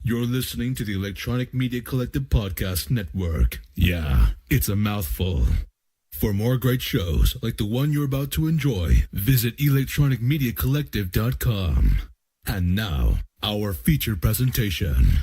You're listening to the Electronic Media Collective Podcast Network. Yeah, it's a mouthful. For more great shows like the one you're about to enjoy, visit electronicmediacollective.com. And now, our feature presentation.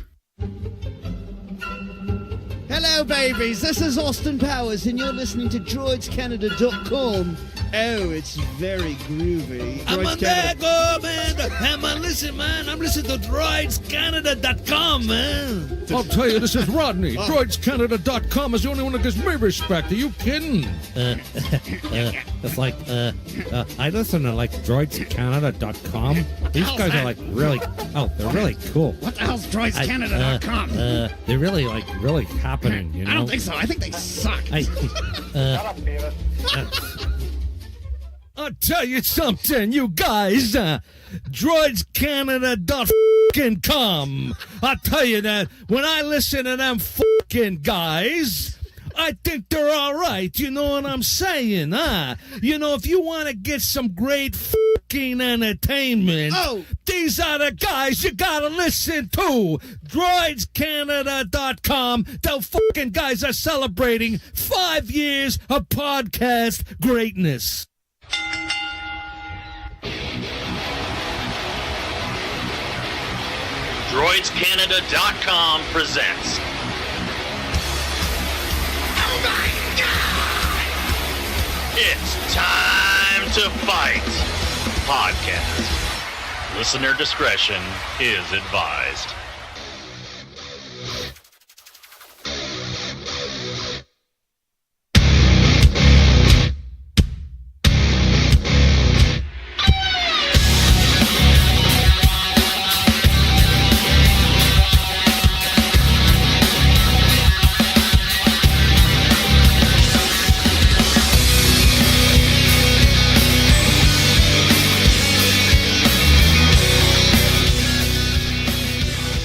Hello, babies. This is Austin Powers, and you're listening to DroidsCanada.com. Oh, it's very groovy. I'm on that, man. Listen, man. I'm listening to DroidsCanada.com, man. I'll tell you, this is Rodney. DroidsCanada.com is the only one that gives me respect. Are you kidding? It's like, I listen to, like, DroidsCanada.com. These guys are, like, really, they're really cool. What the hell's DroidsCanada.com? They're really, like, really happening, you know? I don't think so. I think they suck. I'll tell you something, you guys. DroidsCanada.com. I'll tell you that when I listen to them fucking guys, I think they're all right. You know what I'm saying, huh? You know, if you want to get some great fucking entertainment, these are the guys you gotta listen to. DroidsCanada.com. The fucking guys are celebrating 5 years of podcast greatness. DroidsCanada.com presents. Oh my God! It's time to fight podcast. Listener discretion is advised.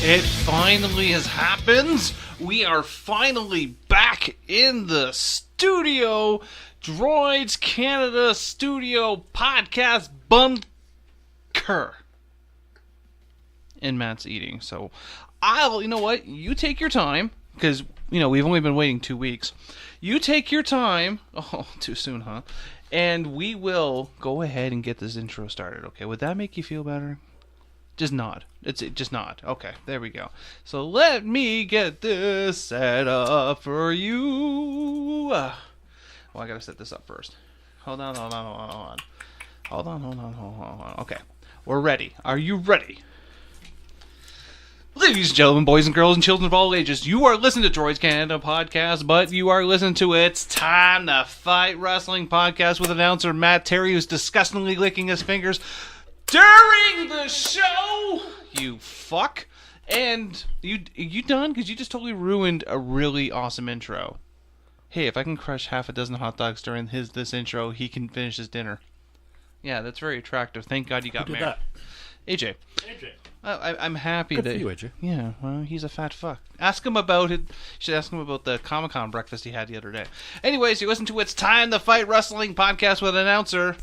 It finally has happened. We are finally back in the studio. Droids Canada Studio Podcast Bunker. And Matt's eating. So you know what? You take your time. Because, you know, we've only been waiting 2 weeks. You take your time. Oh, too soon, huh? And we will go ahead and get this intro started. Okay, would that make you feel better? Just nod. Just nod. Okay, there we go. So let me get this set up for you. Well, I gotta set this up first. Hold on. Hold on. Okay, we're ready. Are you ready? Ladies and gentlemen, boys and girls, and children of all ages, you are listening to Droids Canada Podcast, but you are listening to It's Time to Fight Wrestling Podcast with announcer Matt Terry, who's disgustingly licking his fingers during the show, you fuck. And you done? Because you just totally ruined a really awesome intro. Hey, if I can crush half a dozen hot dogs during this intro, he can finish his dinner. Yeah, that's very attractive. Thank God you got married. That? AJ. I'm happy Good that for you, AJ. Yeah, well, he's a fat fuck. Ask him about it. You should ask him about the Comic-Con breakfast he had the other day. Anyways, you listen to It's Time to Fight Wrestling Podcast with announcer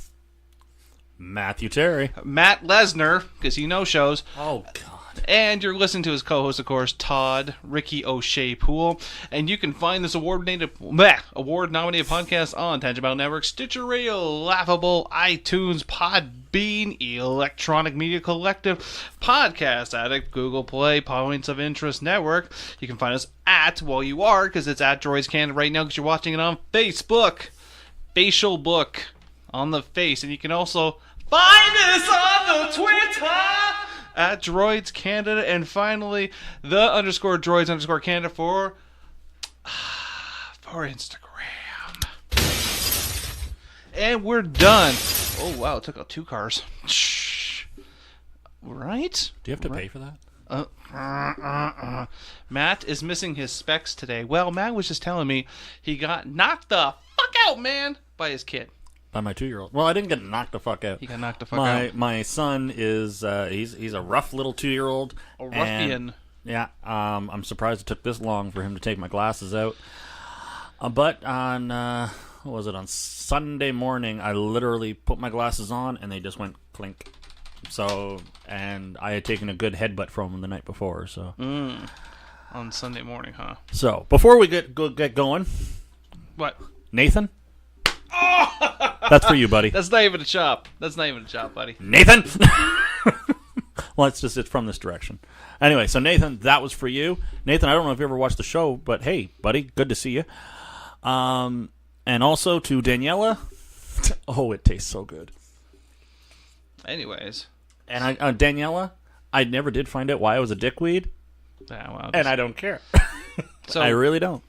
Matthew Terry. Matt Lesnar, because he no-shows. Oh, God. And you're listening to his co-host, of course, Todd, Ricky O'Shea Poole. And you can find this award-nominated podcast on Tangent Battle Network, Stitcher Radio, Laughable, iTunes, Podbean, Electronic Media Collective, Podcast Addict, Google Play, Points of Interest Network. You can find us because it's at Droids Canada right now because you're watching it on Facebook. Facial Book on the face. And you can also find us on the Twitter at Droids Canada, and finally the _Droids _Canada for Instagram. And we're done. Oh wow, it took out 2 cars. Right? Do you have to pay for that? Matt is missing his specs today. Well, Matt was just telling me he got knocked the fuck out, man, by his kid. By my 2-year-old. Well, I didn't get knocked the fuck out. He got knocked the fuck out. My son is he's a rough little 2-year-old. A ruffian. Yeah. I'm surprised it took this long for him to take my glasses out. But on what was it, on Sunday morning, I literally put my glasses on and they just went clink. So, and I had taken a good headbutt from him the night before. So, On Sunday morning, huh? so before we get going, What? Nathan, that's for you, buddy. That's not even a chop. Buddy. Nathan. Well, it's from this direction. Anyway, so Nathan, that was for you. Nathan, I don't know if you ever watched the show, but hey, buddy, good to see you. And also to Daniella. Oh, it tastes so good. Anyways. And Daniella, I never did find out why I was a dickweed, Yeah, well, and I don't care. so I really don't.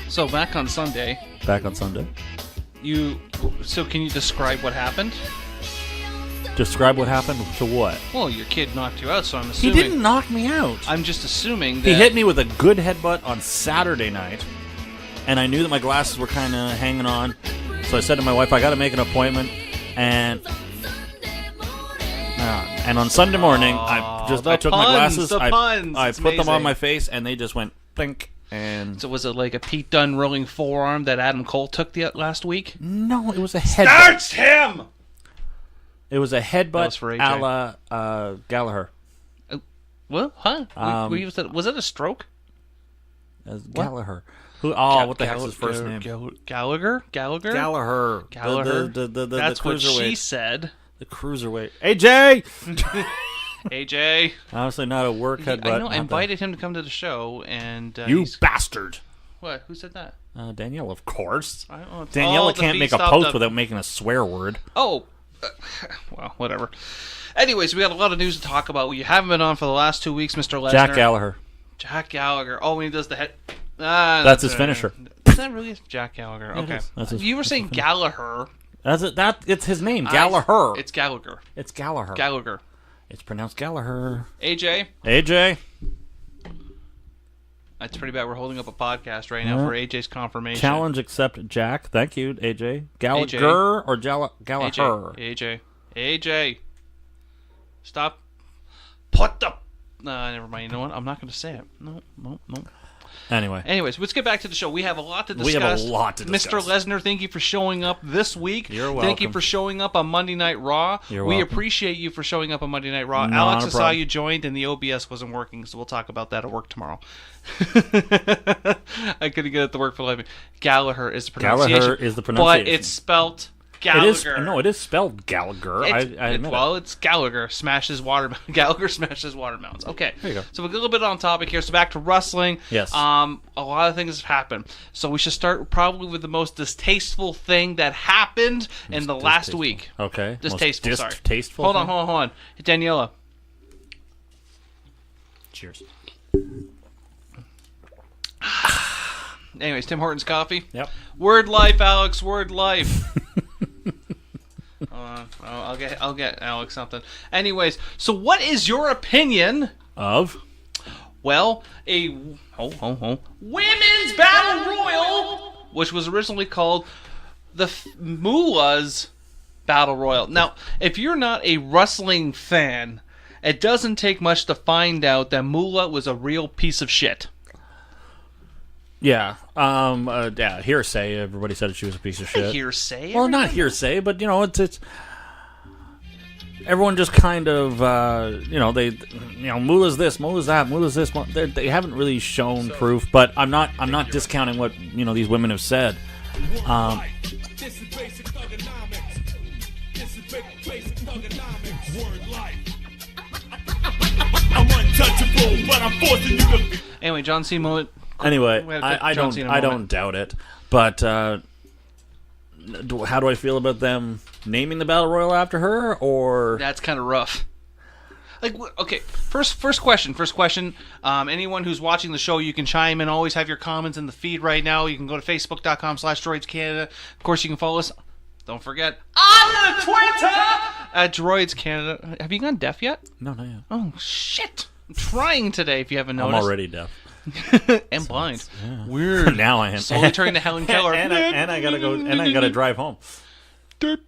So back on Sunday, Back on Sunday. So can you describe what happened? Describe what happened to what? Well, your kid knocked you out, so I'm He assuming. didn't knock me out. I'm just assuming that He hit me with a good headbutt on Saturday night, and I knew that my glasses were kind of hanging on, so I said to my wife, I got to make an appointment, and on Sunday morning, I took my glasses, I It's put them on amazing. my face, and they just went blink. And So was it like a Pete Dunne rolling forearm that Adam Cole took last week? no, it was a headbutt. Starts him. It was a That was headbutt for AJ. a la Gallagher. What? Huh? Was it a stroke? Gallagher. Who? Oh, what the heck's his first name? Gallagher. Gallagher. The That's what she cruiserweight. said. The cruiserweight. AJ. AJ. Honestly, not a work headbutt. I know. I invited him to come to the show, and You bastard. What? Who said that? Danielle, of course. I don't know, it's Daniela all the can't make a feast of post the- without making a swear word. Oh, well, whatever. Anyways, we got a lot of news to talk about. You haven't been on for the last 2 weeks, Mr. Lesnar. Jack Gallagher. Jack Gallagher. Oh, when he does the head. That's his finisher. Is that really Jack Gallagher? Yeah, it Okay. is. That's his You were saying Gallagher. That's it. It's his name. Gallagher. It's Gallagher. It's Gallagher. Gallagher. It's pronounced Gallagher. AJ. AJ. That's pretty bad. We're holding up a podcast right now for AJ's confirmation. Challenge accept Jack. Thank you, AJ. Gallagher or Gallagher? AJ. Stop. Put the. Never mind. You know what? I'm not going to say it. No. Anyway. Anyways, let's get back to the show. We have a lot to discuss. We have a lot to discuss. Mr. Lesnar, thank you for showing up this week. You're welcome. Thank you for showing up on Monday Night Raw. You're we welcome. appreciate you for showing up on Monday Night Raw. Not Alex, a I saw problem. you joined and the OBS wasn't working, so we'll talk about that at work tomorrow. I couldn't get it to work for the life of me. Gallagher is the pronunciation. Gallagher is the pronunciation. But it's spelt Gallagher. It is spelled Gallagher. I admit it. It's Gallagher smashes water. Gallagher smashes watermelons. Okay, There you go. So we're a little bit on topic here. So back to wrestling. Yes. A lot of things have happened. So we should start probably with the most distasteful thing that happened in the last Distasteful. week. Okay. Distasteful. Most Sorry. distasteful. Hold thing? on. Daniela. Cheers. Anyways, Tim Hortons coffee. Yep. Word life, Alex. Word life. I'll get Alex something. Anyways, so what is your opinion? Of? Well, a women's battle royal, which was originally called the Moolah's Battle Royal. Now, if you're not a wrestling fan, it doesn't take much to find out that Moolah was a real piece of shit. Yeah. Yeah. Hearsay. Everybody said she was a piece of shit. Hearsay? Well, not hearsay, but it's everyone just kind of Moolah's this, Moolah's that, Moolah's this. They haven't really shown proof, but I'm not discounting what these women have said. Anyway, John Cena. Anyway, We have I John don't Cena I moment. don't doubt it, but how do I feel about them naming the battle royal after her? Or That's kind of rough. Like, okay, first question. Anyone who's watching the show, you can chime in. Always have your comments in the feed right now. You can go to facebook.com/DroidsCanada. Of course, you can follow us. Don't forget on the Twitter at Droids Canada. Have you gone deaf yet? no, not yet. Oh shit! I'm trying today. If you haven't I'm noticed, already deaf. and blind. Weird. Now I am. Slowly turning to Helen Keller. and I gotta go. And I gotta drive home. Derp,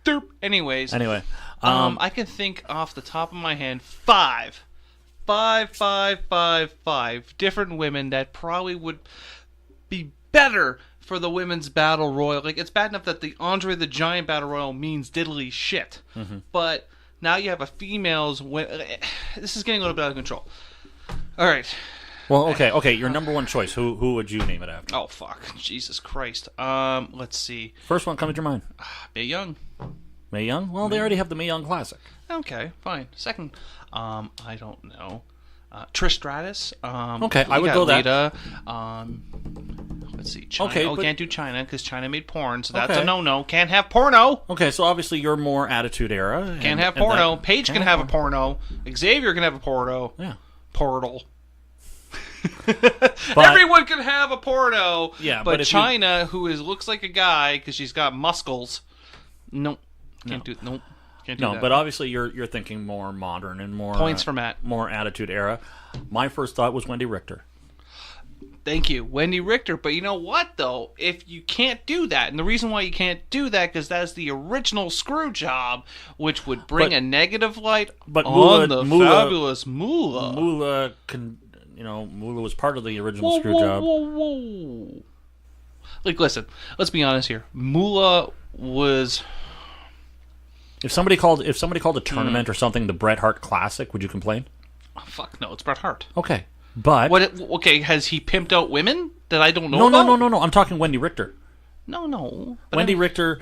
derp. Anyways. Anyway, I can think off the top of my hand five different women that probably would be better for the women's battle royal. Like, it's bad enough that the Andre the Giant battle royal means diddly shit, but now you have a females. This is getting a little bit out of control. All right. Well, okay. Your number one choice. Who would you name it after? Oh fuck, Jesus Christ. Let's see. First one comes to your mind. Mae Young. Mae Young. Well, they already have the Mae Young Classic. Okay, fine. Second, I don't know. Trish Stratus. Okay, I would go Lita. Let's see. China. Okay, but... can't do China because China made porn, so that's Okay. a no-no. Can't have porno. Okay, so obviously you're more Attitude Era. Can't have porno. Paige can have a porno. Xavier can have a porno. Yeah. Portal. But, Everyone can have a porno. Yeah, but if China, who looks like a guy because she's got muscles, nope, can't do that. But obviously you're thinking more modern and more Points for Matt. More Attitude Era. My first thought was Wendy Richter. Thank you, Wendy Richter. But you know what, though? If you can't do that, and the reason why you can't do that, because that's the original screw job, which would bring a negative light on the fabulous Moolah. Moolah was part of the original screw job. Whoa. Like, listen, let's be honest here. Moolah was... If somebody called a tournament or something the Bret Hart Classic, would you complain? Oh, fuck no, it's Bret Hart. Okay. But okay, has he pimped out women that I don't know about? No. I'm talking Wendy Richter. No. Wendy Richter,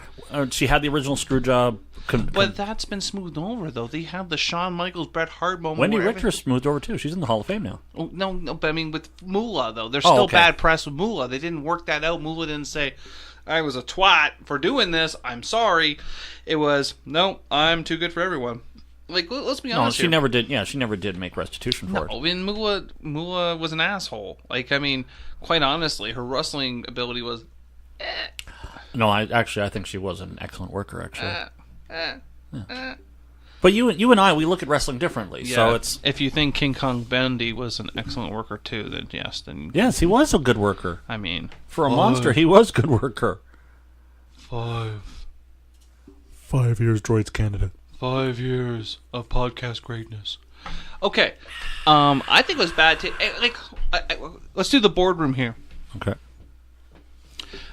she had the original screw job. But that's been smoothed over, though. They have the Shawn Michaels, Bret Hart moment. Wendy Richter's smoothed over, too. She's in the Hall of Fame now. Oh, no, but I mean, with Moolah, though. There's still bad press with Moolah. They didn't work that out. Moolah didn't say, I was a twat for doing this. I'm sorry. It was, no, I'm too good for everyone. Like, let's be honest. No, she never did. Yeah, she never did make restitution for it. I mean, Moolah was an asshole. Like, I mean, quite honestly, her wrestling ability was. No, I think she was an excellent worker. Actually, but you and I, we look at wrestling differently. Yeah. So it's if you think King Kong Bundy was an excellent worker too, then yes, he was a good worker. I mean, for a monster, he was a good worker. 5 years, Droids Canada. 5 years of podcast greatness. Okay, I think it was bad. Let's do the boardroom here. Okay.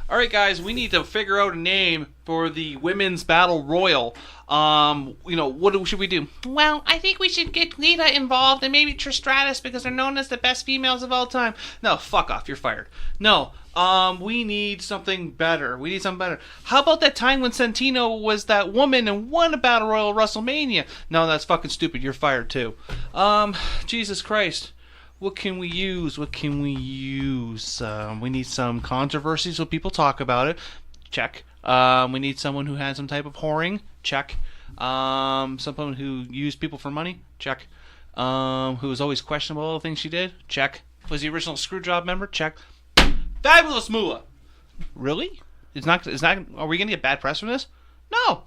All right, guys, we need to figure out a name for the women's battle royal. What should we do? Well, I think we should get Lita involved and maybe Trish Stratus because they're known as the best females of all time. No, fuck off. You're fired. No. We need something better. How about that time when Santino was that woman and won a battle royal at WrestleMania? No, that's fucking stupid. You're fired too. Jesus Christ. What can we use? We need some controversy so people talk about it. Check. We need someone who had some type of whoring. Check. Someone who used people for money. Check. Who was always questionable all the things she did. Check. Was the original Screwjob member. Check. Fabulous Moolah. Really? It's not. Are we gonna get bad press from this? No,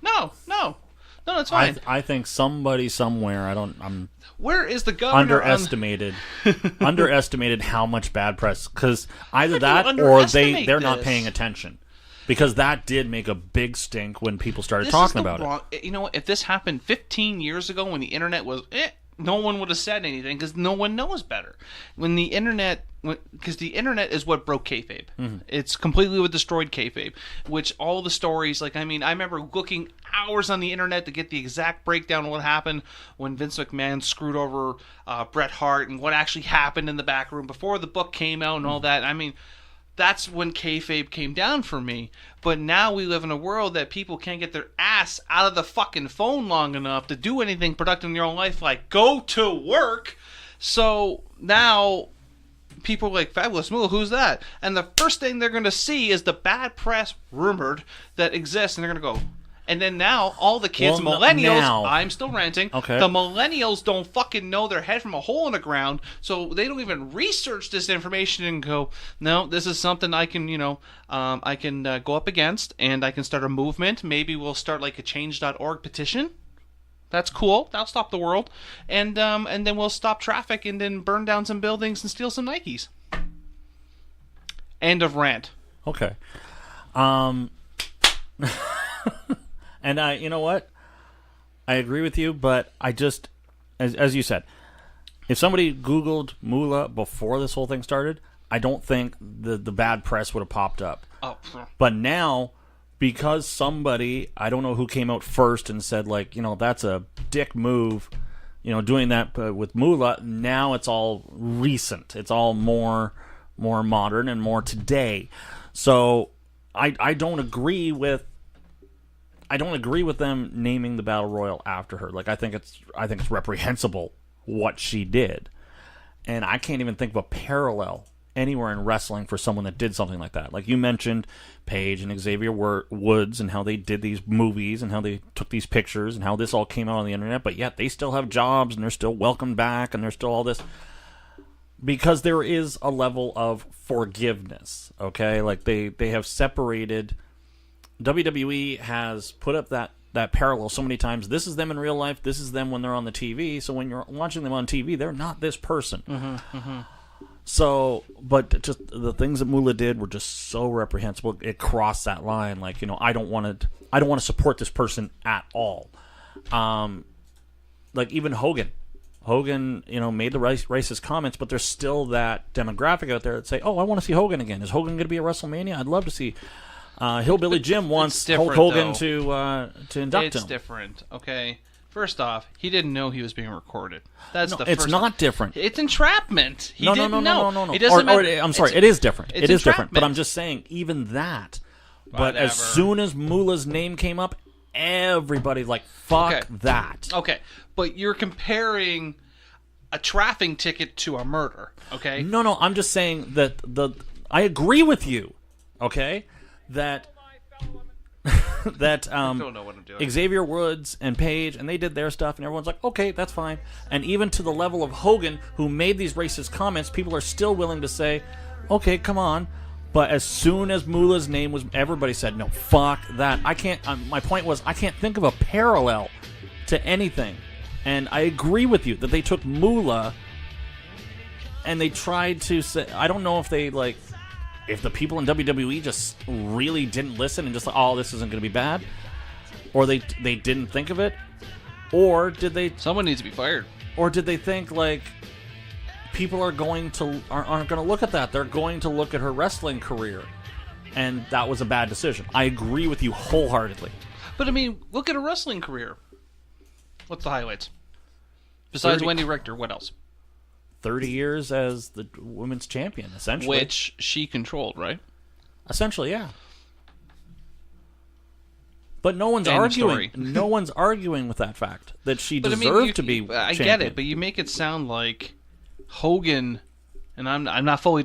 it's fine. I think somebody somewhere. Where is the governor? Underestimated how much bad press, because either that or they're not paying attention, because that did make a big stink when people started talking about it. You know what? If this happened 15 years ago when the internet was, no one would have said anything because no one knows better. Because the internet is what broke kayfabe. Mm-hmm. It's completely what destroyed kayfabe. Which all the stories, I remember looking hours on the internet to get the exact breakdown of what happened when Vince McMahon screwed over Bret Hart and what actually happened in the back room before the book came out and all that. I mean, that's when kayfabe came down for me. But now we live in a world that people can't get their ass out of the fucking phone long enough to do anything productive in their own life, like go to work. So now people are like, Fabulous Moolah, who's that? And the first thing they're going to see is the bad press rumored that exists, and they're going to go. And then now, all the kids, millennials, I'm still ranting, okay. The millennials don't fucking know their head from a hole in the ground, so they don't even research this information and go, no, this is something I can, go up against, and I can start a movement. Maybe we'll start like a change.org petition. That's cool. That'll stop the world. And then we'll stop traffic and then burn down some buildings and steal some Nikes. End of rant. Okay. And you know what? I agree with you, but I just, as you said, if somebody Googled Moolah before this whole thing started, I don't think the bad press would have popped up. Oh, But now, because somebody, I don't know who came out first and said, like, that's a dick move, doing that with Moolah, now it's all recent. It's all more modern and more today. So I don't agree with them naming the Battle Royal after her. Like, I think it's reprehensible what she did. And I can't even think of a parallel anywhere in wrestling for someone that did something like that. Like you mentioned, Paige and Xavier Woods and how they did these movies and how they took these pictures and how this all came out on the internet, but yet they still have jobs and they're still welcomed back and they're still all this. Because there is a level of forgiveness, okay? Like they have separated. WWE has put up that parallel so many times. This is them in real life. This is them when they're on the TV. So when you're watching them on TV, they're not this person. So, but just the things that Moolah did were just so reprehensible. It crossed that line. Like, I don't want to support this person at all. Like even Hogan, made the racist comments, but there's still that demographic out there that say, "Oh, I want to see Hogan again. Is Hogan going to be at WrestleMania? I'd love to see." Hillbilly Jim wants Hulk Hogan to induct him. It's different, okay? First off, he didn't know he was being recorded. That's No, the it's first. not different. It's entrapment. He No. didn't know. It Or, doesn't matter. I'm sorry, it is different. It's It is different. But entrapment. I'm just saying, even that. But as Whatever. soon as Moolah's name came up, everybody like, fuck Okay. that. Okay, but you're comparing a trafficking ticket to a murder, okay? No, I'm just saying that I agree with you, okay? That I don't know what I'm doing. Xavier Woods and Paige, and they did their stuff, and everyone's like, okay, that's fine. And even to the level of Hogan, who made these racist comments, people are still willing to say, okay, come on. But as soon as Moolah's name was, everybody said, no, fuck that. I can't, my point was, I can't think of a parallel to anything. And I agree with you that they took Moolah and they tried to say, I don't know if they, like, if the people in WWE just really didn't listen and just like, oh, this isn't going to be bad, or they didn't think of it, or did they? Someone needs to be fired. Or did they think like people aren't going to look at that? They're going to look at her wrestling career, and that was a bad decision. I agree with you wholeheartedly. But I mean, look at a wrestling career. What's the highlights? Besides 30 Wendy Richter, what else? 30 years as the women's champion, essentially. Which she controlled, right? Essentially, yeah. But no one's End arguing. story. No one's arguing with that fact that she But I deserved mean, to be. I champion. get it, but you make it sound like Hogan, and I'm not fully.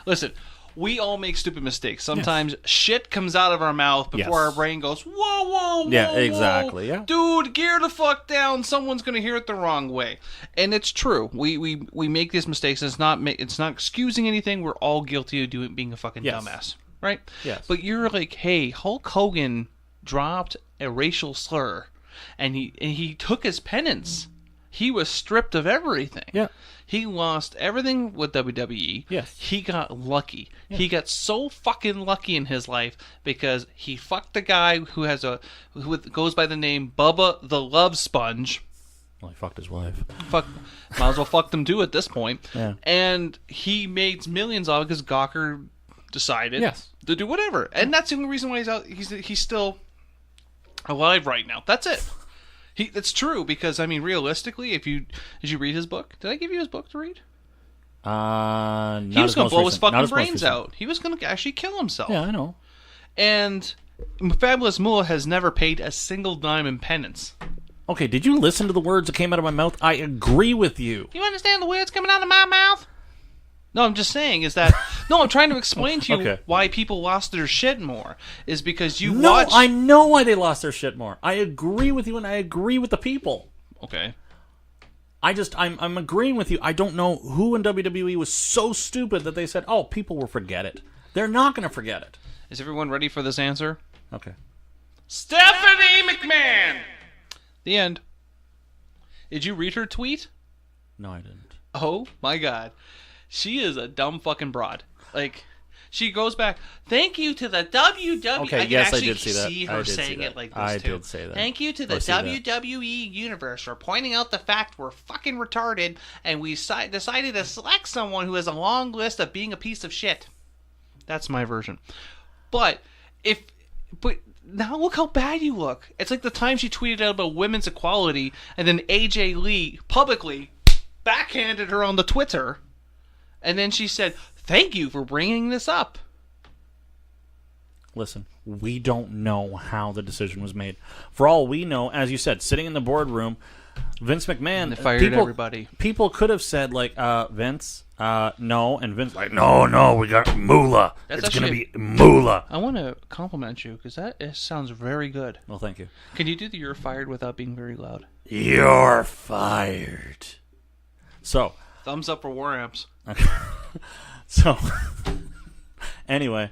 Listen, we all make stupid mistakes. Sometimes shit comes out of our mouth before Yes. our brain goes, whoa, Yeah, whoa, exactly, yeah. dude, gear the fuck down. Someone's gonna hear it the wrong way, and it's true. We make these mistakes. It's not excusing anything. We're all guilty of being a fucking Yes. dumbass, right? Yes. But you're like, hey, Hulk Hogan dropped a racial slur, and he took his penance. He was stripped of everything. Yeah. He lost everything with WWE. Yes. He got lucky. Yeah. He got so fucking lucky in his life because he fucked a guy who goes by the name Bubba the Love Sponge. Well, he fucked his wife. Might as well fuck them too at this point. Yeah. And he made millions off it because Gawker decided to do whatever. And that's the only reason why he's still alive right now. That's it. It's true because I mean, realistically, did you read his book? Did I give you his book to read? He was going to blow his fucking brains out. He was going to actually kill himself. Yeah, I know. And Fabulous Moolah has never paid a single dime in penance. Okay, did you listen to the words that came out of my mouth? I agree with you. You understand the words coming out of my mouth? No, I'm just saying is that... No, I'm trying to explain to you why people lost their shit more. Is because you watch... No, I know why they lost their shit more. I agree with you, and I agree with the people. Okay. I'm agreeing with you. I don't know who in WWE was so stupid that they said, oh, people will forget it. They're not going to forget it. Is everyone ready for this answer? Okay. Stephanie McMahon! The end. Did you read her tweet? No, I didn't. Oh, my God. She is a dumb fucking broad. Like, She goes back, thank you to the WWE. Okay, I can yes, I actually did see that. see I her did see saying that. it like this, I too. did say that. Thank you to the I see that. WWE Universe for pointing out the fact we're fucking retarded, and we decided to select someone who has a long list of being a piece of shit. That's my version. But now look how bad you look. It's like the time she tweeted out about women's equality, and then AJ Lee publicly backhanded her on the Twitter, and then she said, thank you for bringing this up. Listen, we don't know how the decision was made. For all we know, as you said, sitting in the boardroom, Vince McMahon... And they fired everybody. People could have said, like, Vince, no. And Vince, like, no, we got Moolah. That's it's going to actually- be Moolah. I want to compliment you, because that sounds very good. Well, thank you. Can you do the "you're fired" without being very loud? You're fired. So... Thumbs up for War Amps. So, anyway,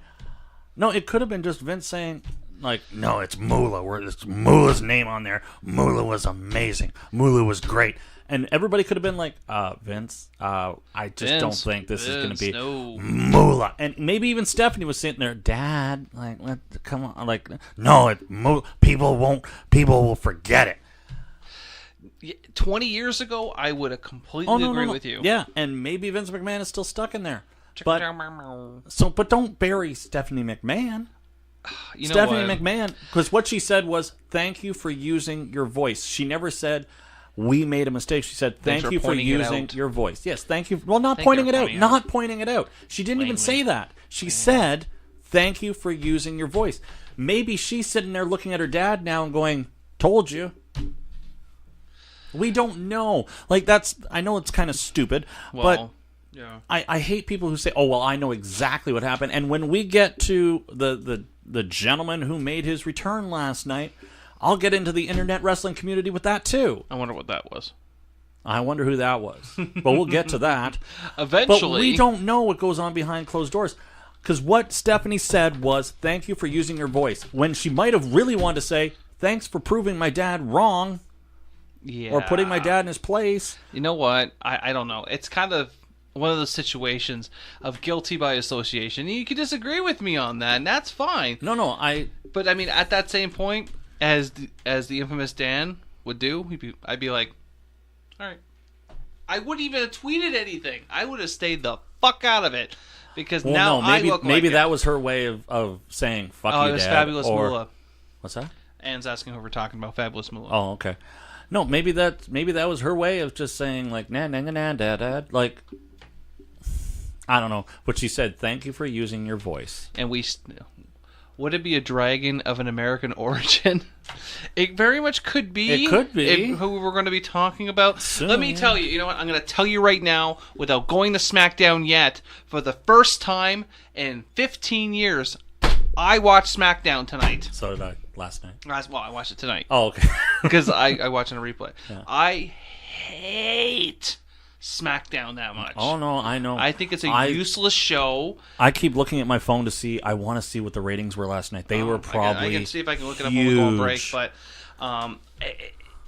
no, it could have been just Vince saying, like, no, it's Moolah. It's Moolah's name on there. Moolah was amazing. Moolah was great. And everybody could have been like, Vince, I just don't think this is going to be Moolah. And maybe even Stephanie was sitting there, Dad, like, come on, like, no, it's Moolah. People will forget it. 20 years ago, I would have completely agreed with you. Yeah, and maybe Vince McMahon is still stuck in there. But don't bury Stephanie McMahon. You know Stephanie what? McMahon, because what she said was, thank you for using your voice. She never said, we made a mistake. She said, thank you for using your voice. Yes, thank you. Well, not pointing it out. Not pointing it out. She didn't even say that. She said, thank you for using your voice. Maybe she's sitting there looking at her dad now and going, told you. We don't know. Like, I know it's kind of stupid, but yeah. I hate people who say, oh, well, I know exactly what happened. And when we get to the gentleman who made his return last night, I'll get into the internet wrestling community with that, too. I wonder what that was. I wonder who that was. But we'll get to that. Eventually. But we don't know what goes on behind closed doors. Because what Stephanie said was, thank you for using your voice. When she might have really wanted to say, thanks for proving my dad wrong. Yeah. Or putting my dad in his place. You know what? I don't know. It's kind of one of those situations of guilty by association. You can disagree with me on that, and that's fine. No, But I mean, at that same point, as the infamous Dan would do, I'd be like, all right. I wouldn't even have tweeted anything. I would have stayed the fuck out of it, because I look maybe like that was her way of saying fuck you, it was Dad. Fabulous or, Moolah. What's that? Anne's asking who we're talking about. Fabulous Moolah. Oh, okay. No, maybe that was her way of just saying, like, nah, dad. Like, I don't know. But she said, thank you for using your voice. And would it be a dragon of an American origin? It very much could be. It could be. Who we're going to be talking about. Soon. Let me tell you. You know what? I'm going to tell you right now, without going to SmackDown yet, for the first time in 15 years, I watched SmackDown tonight. So did I last night. Well, I watched it tonight. Oh, okay. Because I watch it on a replay. Yeah. I hate SmackDown that much. Oh, no, I know. I think it's a useless show. I keep looking at my phone to see. I want to see what the ratings were last night. They were probably I can see if I can look it up huge. when we go on break. But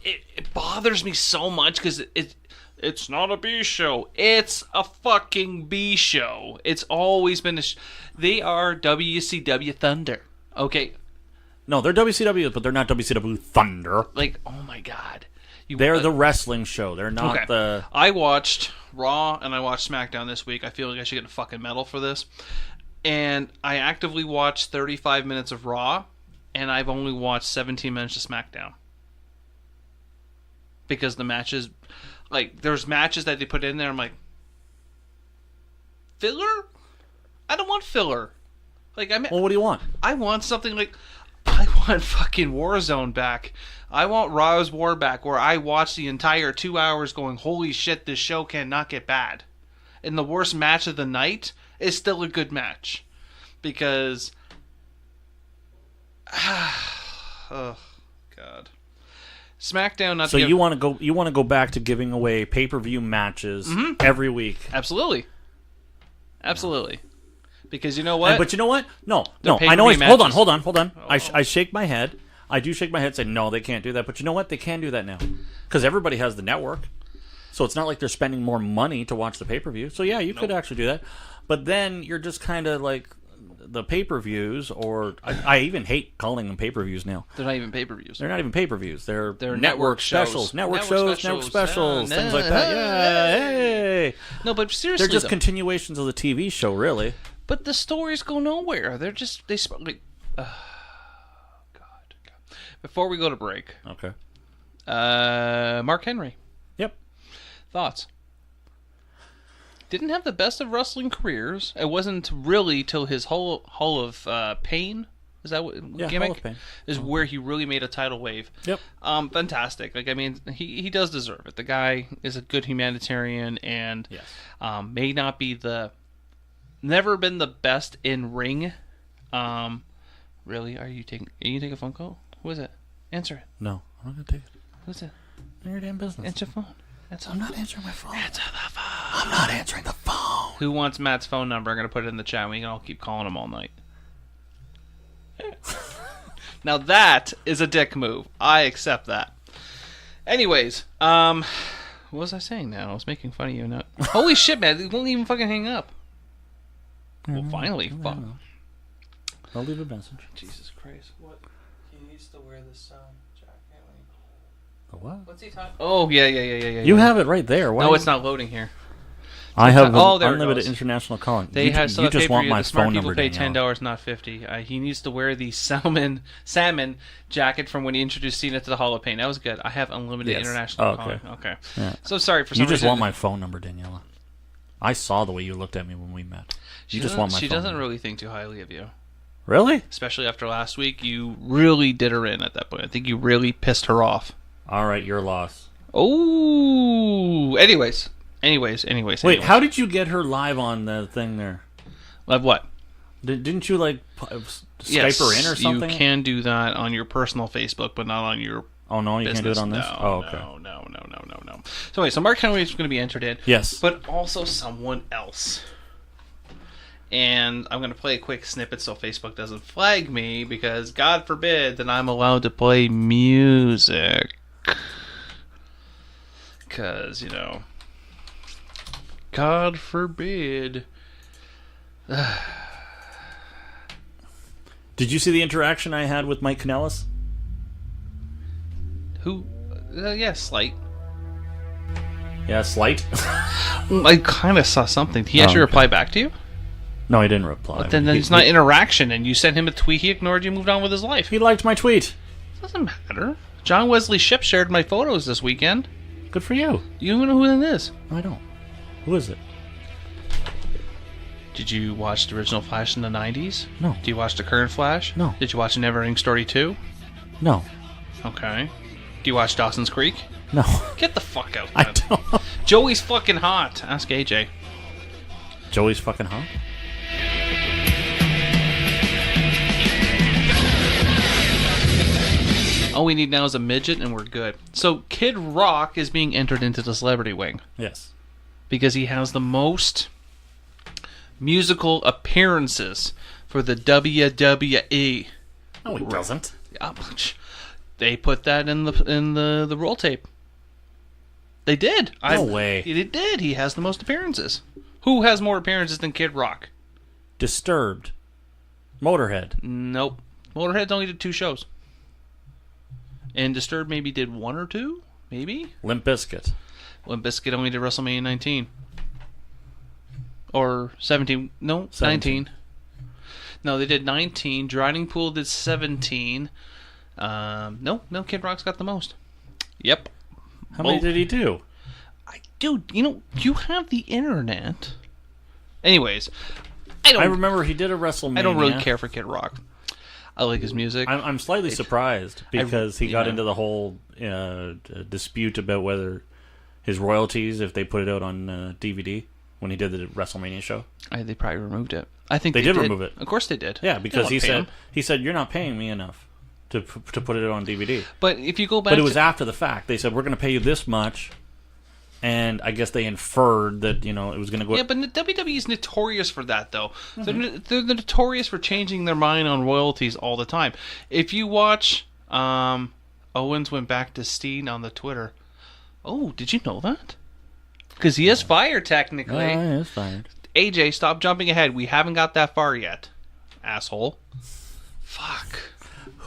it bothers me so much because it's not a B show. It's a fucking B show. It's always been they are WCW Thunder. Okay. No, they're WCW, but they're not WCW Thunder. Like, oh my God. They're the wrestling show. They're not the... I watched Raw and I watched SmackDown this week. I feel like I should get a fucking medal for this. And I actively watched 35 minutes of Raw, and I've only watched 17 minutes of SmackDown. Because the matches... Like, there's matches that they put in there, I'm like... Filler? I don't want filler. Like, well, what do you want? I want something like... I want fucking Warzone back. I want Raw's War back, where I watch the entire 2 hours going, holy shit, this show cannot get bad. And the worst match of the night is still a good match. Because... oh, God. SmackDown, not so you want to go back to giving away pay-per-view matches every week. Absolutely. Because you know what? But you know what? No. I know. Hold on. Oh. I shake my head. I do shake my head and say, no, they can't do that. But you know what? They can do that now. Because everybody has the network. So it's not like they're spending more money to watch the pay-per-view. So yeah, you could actually do that. But then you're just kind of like, the pay-per-views, or I even hate calling them pay-per-views now. They're not even pay-per-views. They're not even pay-per-views. They're network specials. shows. Network shows, network specials, things like that. Yeah, hey. No, but seriously, They're just continuations of the TV show, really. But the stories go nowhere. They're just God. Before we go to break, Okay. Mark Henry. Yep. Thoughts? Didn't have the best of wrestling careers. It wasn't really till his Hall of Pain. Is that what gimmick? Hall of Pain. Is where he really made a tidal wave. Yep. Fantastic. Like, I mean, he does deserve it. The guy is a good humanitarian, and Yes. may not be never been the best in ring. Really? Are you taking a phone call? Who is it? Answer it. No, I'm not gonna take it. Who's it? None of your damn business. Answer phone. I'm not answering my phone. Answer the phone. I'm not answering the phone. Who wants Matt's phone number? I'm going to put it in the chat. We can all keep calling him all night. Now that is a dick move. I accept that. Anyways, what was I saying now? I was making fun of you. Not. Holy shit, man. It won't even fucking hang up. Well, finally. Fuck. I'll leave a message. Jesus Christ. What? He needs to wear this jacket. The what? What's he talking? Oh, yeah. You have it right there. Why No, it's not loading here. I have there it unlimited goes. international calling. They you have you just want my the smart phone people number, pay Danielle. $10, not $50. He needs to wear the salmon jacket from when he introduced Cena to the Hall of Pain. That was good. I have unlimited international calling. Okay. Yeah. So sorry for some You just reason. want my phone number, Daniela. I saw the way you looked at me when we met. You just want my phone She doesn't number. really think too highly of you. Really? Especially after last week. You really did her in at that point. I think you really pissed her off. All right, your loss. Oh. Anyways. Wait, how did you get her live on the thing there? Live what? Didn't you Skype Yes, her in or something? you can do that on your personal Facebook, but not on your Oh no, you can't do it on this. No, oh, okay. No. So anyway, so Mark Henry is going to be entered in. Yes. But also someone else. And I'm going to play a quick snippet so Facebook doesn't flag me, because God forbid that I'm allowed to play music. Because, God forbid. Did you see the interaction I had with Mike Kanellis? Who? Yeah, slight. Yeah, slight. I kind of saw something. He actually replied back to you? No, he didn't reply. But then it's not interaction, and you sent him a tweet, he ignored you, moved on with his life. He liked my tweet. Doesn't matter. John Wesley Shipp shared my photos this weekend. Good for you. You even know who that is? I don't. Who is it? Did you watch the original Flash in the 90s? No. Do you watch the current Flash? No. Did you watch Neverending Story 2? No. Okay. Do you watch Dawson's Creek? No. Get the fuck out, I man. don't. Joey's fucking hot. Ask AJ. Joey's fucking hot? All we need now is a midget, and we're good. So Kid Rock is being entered into the celebrity wing Yes. because he has the most musical appearances for the WWE. No, he doesn't. They put that in the roll tape. They did. No way. They did. He has the most appearances. Who has more appearances than Kid Rock? Disturbed. Motorhead. Nope. Motorhead only did 2 shows. And Disturbed maybe did 1 or 2? Maybe? Limp Bizkit. Limp Bizkit only did WrestleMania 19. Or 17. No, 17. 19. No, they did 19. Drowning Pool did 17. No, Kid Rock's got the most. Yep. How many did he do? Dude, you have the internet. Anyways, I remember he did a WrestleMania. I don't really care for Kid Rock. I like his music. I'm slightly surprised because he got into the whole dispute about whether his royalties, if they put it out on DVD when he did the WrestleMania show. They probably removed it. I think they did remove it. Of course they did. Yeah, because They don't he said you're not paying me enough to put it on DVD. But if you go back, but it was after the fact. They said we're going to pay you this much, and I guess they inferred that it was going to go. Yeah, but WWE is notorious for that, though. Mm-hmm. They're notorious for changing their mind on royalties all the time. If you watch, Owens went back to Steen on the Twitter. Oh, did you know that? Because he is fired technically. Oh, he is fired. AJ, stop jumping ahead. We haven't got that far yet. asshole. Fuck.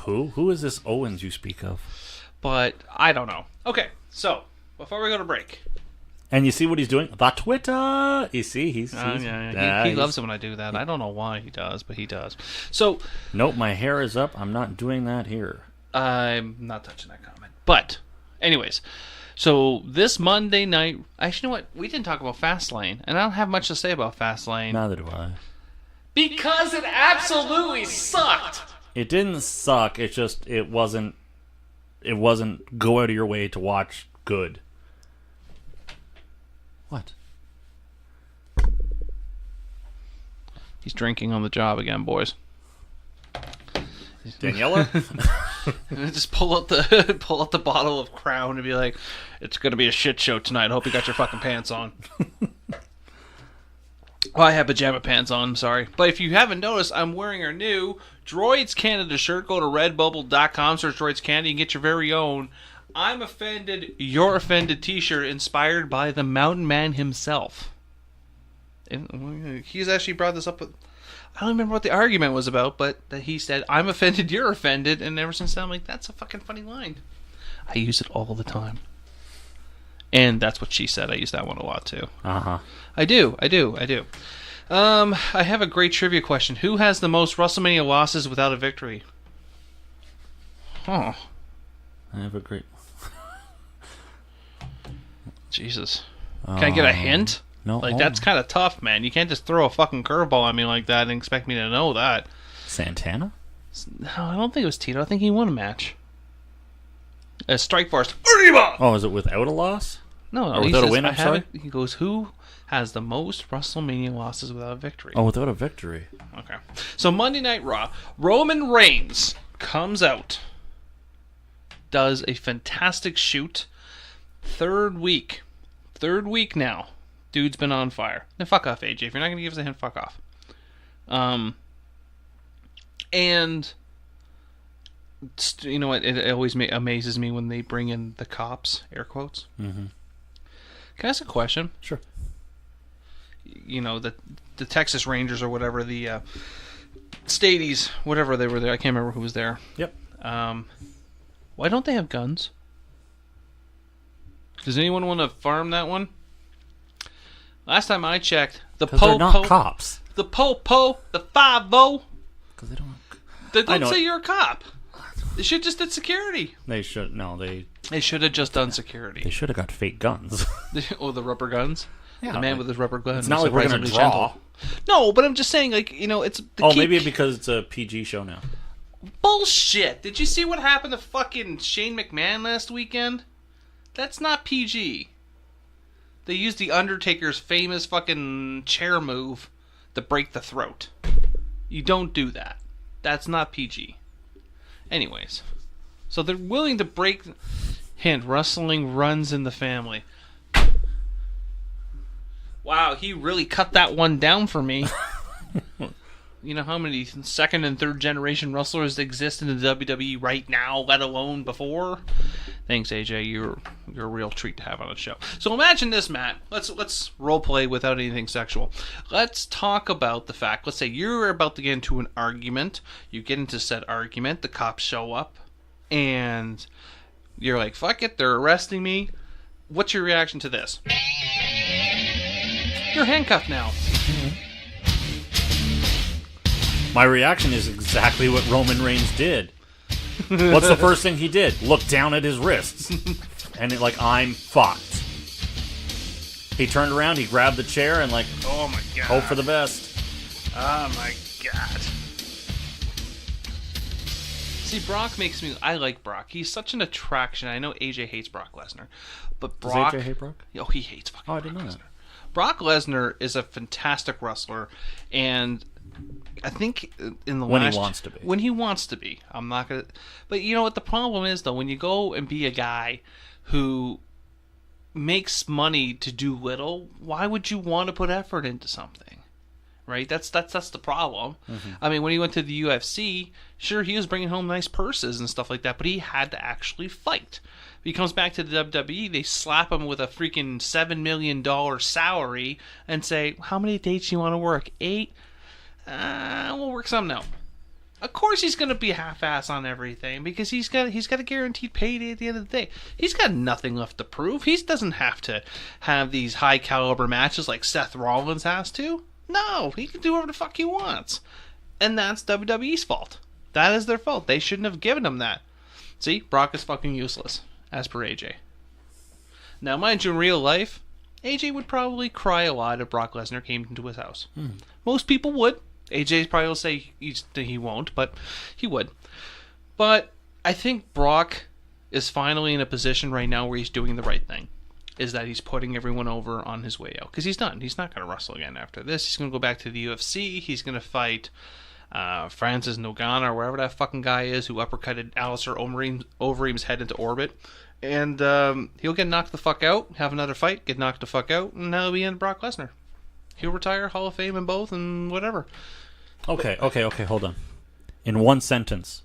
Who is this Owens you speak of? But I don't know. Okay, so before we go to break. And you see what he's doing? The Twitter. You see, he loves it when I do that. I don't know why he does, but he does. So, nope, my hair is up. I'm not doing that here. I'm not touching that comment. But, anyways, so this Monday night, actually, you know what? We didn't talk about Fastlane, and I don't have much to say about Fastlane. Neither do I. Because it absolutely sucked. It didn't suck. It's just it wasn't go out of your way to watch good. What? He's drinking on the job again, boys. Daniella? Just pull out the bottle of Crown and be like, "It's gonna be a shit show tonight. Hope you got your fucking pants on." Well, I have pajama pants on, I'm sorry. But if you haven't noticed, I'm wearing our new Droids Canada shirt. Go to redbubble.com, search Droids Canada, you can get your very own I'm Offended, You're Offended t-shirt inspired by the Mountain Man himself. And he's actually brought this up. I don't remember what the argument was about, but that he said, I'm offended, you're offended. And ever since then, I'm like, that's a fucking funny line. I use it all the time. And that's what she said. I use that one a lot, too. Uh-huh. I do. I have a great trivia question. Who has the most WrestleMania losses without a victory? Huh. I have a great... Jesus. Can I get a hint? No. Like, that's kind of tough, man. You can't just throw a fucking curveball at me like that and expect me to know that. Santana? No, I don't think it was Tito. I think he won a match. Strikeforce. Arriba! Oh, is it without a loss? No, or without a win, I'm sorry? He goes, who has the most WrestleMania losses without a victory? Oh, without a victory. Okay. So Monday Night Raw, Roman Reigns comes out, does a fantastic shoot. Third week now. Dude's been on fire. Then fuck off, AJ. If you're not going to give us a hint, fuck off. And you know what? It always amazes me when they bring in the cops, air quotes. Mm-hmm. Can I ask a question? Sure. You know, the Texas Rangers or whatever, the Stadies, whatever they were there. I can't remember who was there. Yep. Why don't they have guns? Does anyone want to farm that one? Last time I checked, the they're not cops. The po-po, the 5-0. Because they don't... They don't say you're a cop. They should just did security. They should... No, They should have just done security. They should have got fake guns. Oh, the rubber guns? Yeah, the man with his rubber gun. It's not like we're going to draw. Gentle. No, but I'm just saying, like, you know, it's... maybe because it's a PG show now. Bullshit! Did you see what happened to fucking Shane McMahon last weekend? That's not PG. They used the Undertaker's famous fucking chair move to break the throat. You don't do that. That's not PG. Anyways. So they're willing to break... Hint, wrestling runs in the family. Wow, he really cut that one down for me. You know how many second and third generation wrestlers exist in the WWE right now, let alone before? Thanks, AJ. You're a real treat to have on the show. So imagine this, Matt. Let's role play without anything sexual. Let's talk about the fact. Let's say you're about to get into an argument. You get into said argument. The cops show up, and you're like, "Fuck it, they're arresting me." What's your reaction to this? You're handcuffed now. My reaction is exactly what Roman Reigns did. What's the first thing he did? Look down at his wrists. And I'm fucked. He turned around, he grabbed the chair, and oh my god. Hope for the best. Oh my god. See, Brock makes me... I like Brock. He's such an attraction. I know AJ hates Brock Lesnar. But Brock... Does AJ hate Brock? Oh, he hates fucking Brock didn't know Lesnar. that. Brock Lesnar is a fantastic wrestler, and I think in the when last... he wants to be. When he wants to be. I'm not going to... But you know what the problem is, though? When you go and be a guy who makes money to do little, why would you want to put effort into something? Right? That's the problem. Mm-hmm. I mean, when he went to the UFC, sure, he was bringing home nice purses and stuff like that, but he had to actually fight. He comes back to the WWE, they slap him with a freaking $7 million salary and say, how many dates do you want to work? 8? we'll work something out. Of course he's going to be half-ass on everything because he's got a guaranteed payday at the end of the day. He's got nothing left to prove. He doesn't have to have these high-caliber matches like Seth Rollins has to. No, he can do whatever the fuck he wants. And that's WWE's fault. That is their fault. They shouldn't have given him that. See, Brock is fucking useless, as per AJ. Now, mind you, in real life, AJ would probably cry a lot if Brock Lesnar came into his house. Most people would. AJ probably will say he won't, but he would. But I think Brock is finally in a position right now where he's doing the right thing. Is that he's putting everyone over on his way out. Because he's done. He's not going to wrestle again after this. He's going to go back to the UFC. He's going to fight Francis Ngannou or wherever that fucking guy is who uppercutted Alistair Overeem's head into orbit. And he'll get knocked the fuck out, have another fight, get knocked the fuck out, and that'll be in Brock Lesnar. He'll retire, Hall of Fame in both, and whatever. Okay, hold on. In one sentence,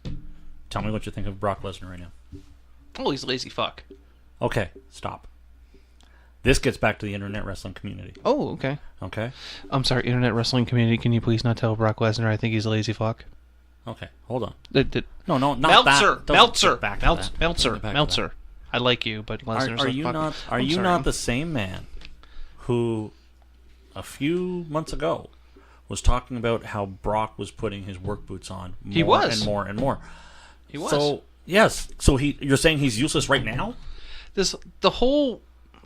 tell me what you think of Brock Lesnar right now. Oh, he's a lazy fuck. Okay, stop. This gets back to the internet wrestling community. Oh, okay. Okay? I'm sorry, internet wrestling community, can you please not tell Brock Lesnar I think he's a lazy fuck? Okay, hold on. No, not Meltzer! that. Meltzer. I like you, but Lesnar's Are you not the same man who a few months ago was talking about how Brock was putting his work boots on more and more and more? He was. So, yes. So you're saying he's useless right now? The whole...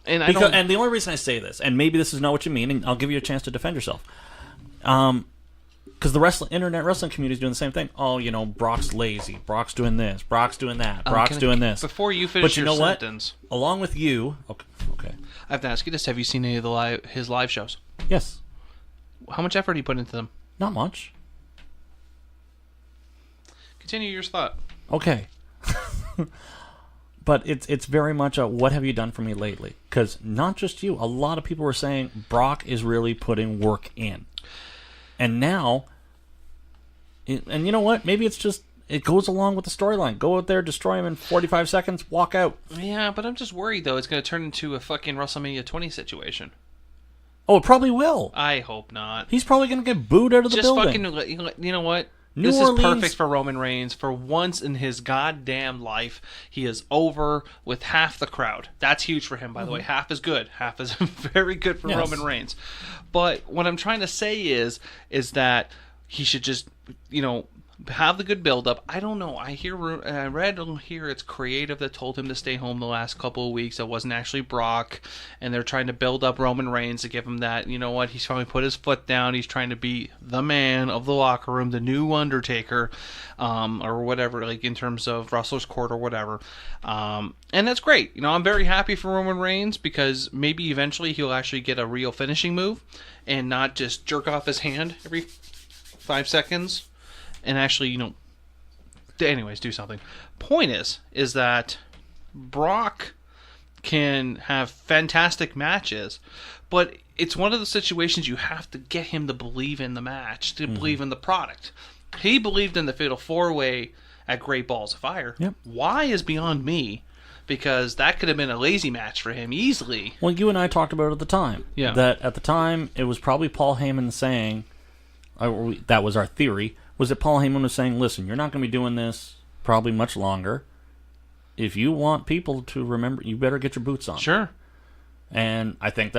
And the only reason I say this, and maybe this is not what you mean, and I'll give you a chance to defend yourself. Because the internet wrestling community is doing the same thing. Oh, Brock's lazy. Brock's doing this. Brock's doing that. Brock's doing this. Before you finish your sentence... What? Along with you... Okay. I have to ask you this. Have you seen any of his live shows? Yes. How much effort do you put into them? Not much. Continue your thought. Okay. But it's very much a what have you done for me lately? Because not just you, a lot of people were saying Brock is really putting work in. And now, and you know what? Maybe it's just, it goes along with the storyline. Go out there, destroy him in 45 seconds, walk out. Yeah, but I'm just worried, though, it's going to turn into a fucking WrestleMania 20 situation. Oh, it probably will. I hope not. He's probably going to get booed out of the building. Just fucking, you know what? This is perfect for Roman Reigns. For once in his goddamn life, he is over with half the crowd. That's huge for him, by the way. Half is good. Half is very good for Roman Reigns. But what I'm trying to say is that he should just, have the good build-up. I don't know. I read here it's creative that told him to stay home the last couple of weeks. It wasn't actually Brock, and they're trying to build up Roman Reigns to give him that. You know what? He's finally put his foot down. He's trying to be the man of the locker room, the new Undertaker, or whatever, like in terms of Wrestler's Court or whatever. And that's great. I'm very happy for Roman Reigns because maybe eventually he'll actually get a real finishing move and not just jerk off his hand every 5 seconds. And actually, anyways, do something. Point is that Brock can have fantastic matches, but it's one of the situations you have to get him to believe in the match, to believe in the product. He believed in the Fatal 4-Way at Great Balls of Fire. Yep. Why is beyond me, because that could have been a lazy match for him easily. Well, you and I talked about it at the time. Yeah. That at the time, it was probably Paul Heyman saying, that was our theory, was that Paul Heyman was saying, listen, you're not going to be doing this probably much longer. If you want people to remember, you better get your boots on. Sure. And I think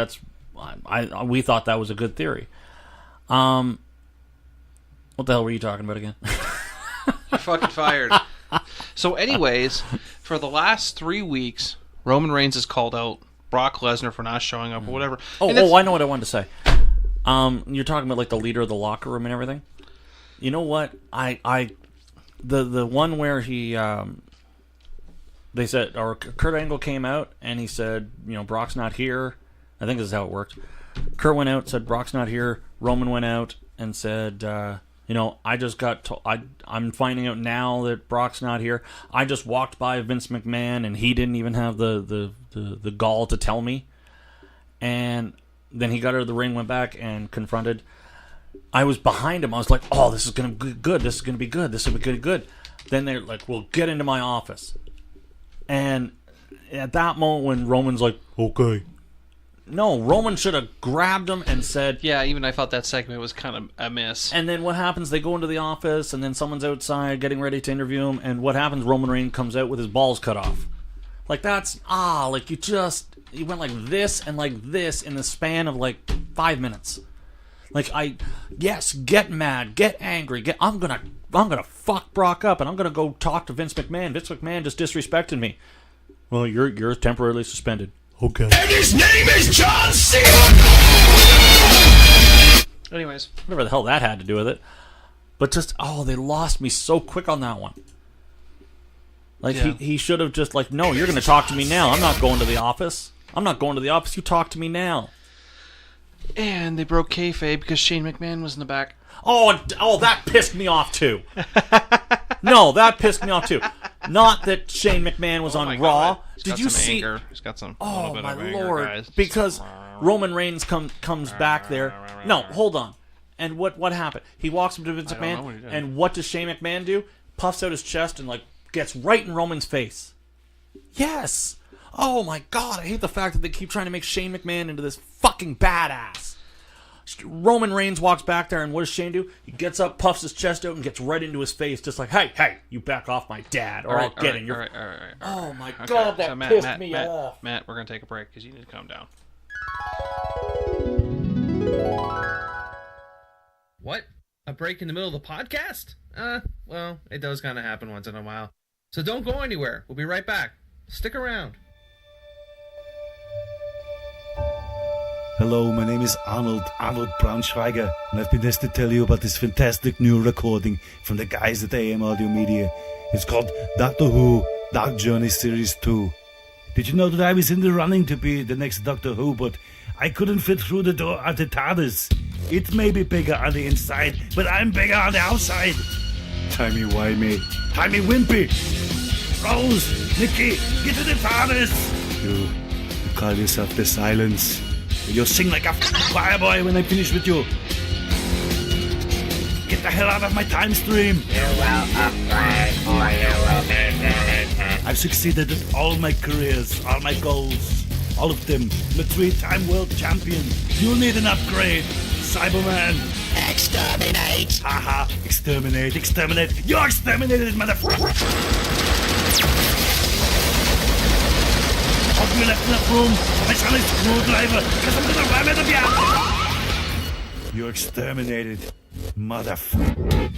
we thought that was a good theory. What the hell were you talking about again? You're fucking fired. So anyways, for the last 3 weeks, Roman Reigns has called out Brock Lesnar for not showing up or whatever. I know what I wanted to say. You're talking about like the leader of the locker room and everything. You know what? The one where he they said, or Kurt Angle came out and he said, Brock's not here. I think this is how it worked. Kurt went out, said Brock's not here. Roman went out and said, I just I'm finding out now that Brock's not here. I just walked by Vince McMahon and he didn't even have the gall to tell me. And then he got out of the ring, went back and confronted. I was behind him. I was like, oh, this is going to be good. This is going to be good. This will be good. Then they're like, well, get into my office. And at that moment when Roman's like, okay, No, Roman should have grabbed him and said... Yeah, even I thought that segment was kind of a miss. And then what happens? They go into the office, and then someone's outside getting ready to interview him, and what happens? Roman Reigns comes out with his balls cut off. Like, that's... like, you went like this and like this in the span of, like, 5 minutes. Like, yes, get mad, get angry, I'm gonna fuck Brock up, and I'm gonna go talk to Vince McMahon. Vince McMahon just disrespected me. Well, you're temporarily suspended. Okay. And his name is John Cena! Anyways. Whatever the hell that had to do with it. But just, they lost me so quick on that one. Like, yeah. he should have just, like, no, you're going to talk to me now. I'm not going to the office. You talk to me now. And they broke kayfabe because Shane McMahon was in the back. Oh, that pissed me off, too. No, that pissed me off, too. Not that Shane McMahon was on Raw. Did you see? Anger. He's got some. Oh bit my of anger, lord! guys. Because Roman Reigns comes back there. No, hold on. And what happened? He walks up to Vince McMahon, and what does Shane McMahon do? Puffs out his chest and like gets right in Roman's face. Yes. Oh my god! I hate the fact that they keep trying to make Shane McMahon into this fucking badass. Roman Reigns walks back there, and what does Shane do? He gets up, puffs his chest out, and gets right into his face, just like, hey, you back off my dad, or I'll get in your... All right. Oh my god, that pissed me off. Matt, we're going to take a break, because you need to calm down. What? A break in the middle of the podcast? Well, it does kind of happen once in a while. So don't go anywhere. We'll be right back. Stick around. Hello, my name is Arnold Braunschweiger, and I've been asked to tell you about this fantastic new recording from the guys at AM Audio Media. It's called Doctor Who Dark Journey Series 2. Did you know that I was in the running to be the next Doctor Who, but I couldn't fit through the door at the TARDIS. It may be bigger on the inside, but I'm bigger on the outside. Timey-wimey, Timey-wimpy, Rose, Nikki, get to the TARDIS. You call yourself the Silence. You'll sing like a fireboy when I finish with you. Get the hell out of my time stream. I've succeeded at all my careers, all my goals, all of them. I'm a 3-time world champion. You'll need an upgrade. Cyberman. Exterminate. Haha. Exterminate. You're exterminated, motherfucker. Hope you left enough room for my son is screwdriver, because I'm gonna ram it up you. You're exterminated, motherfucker.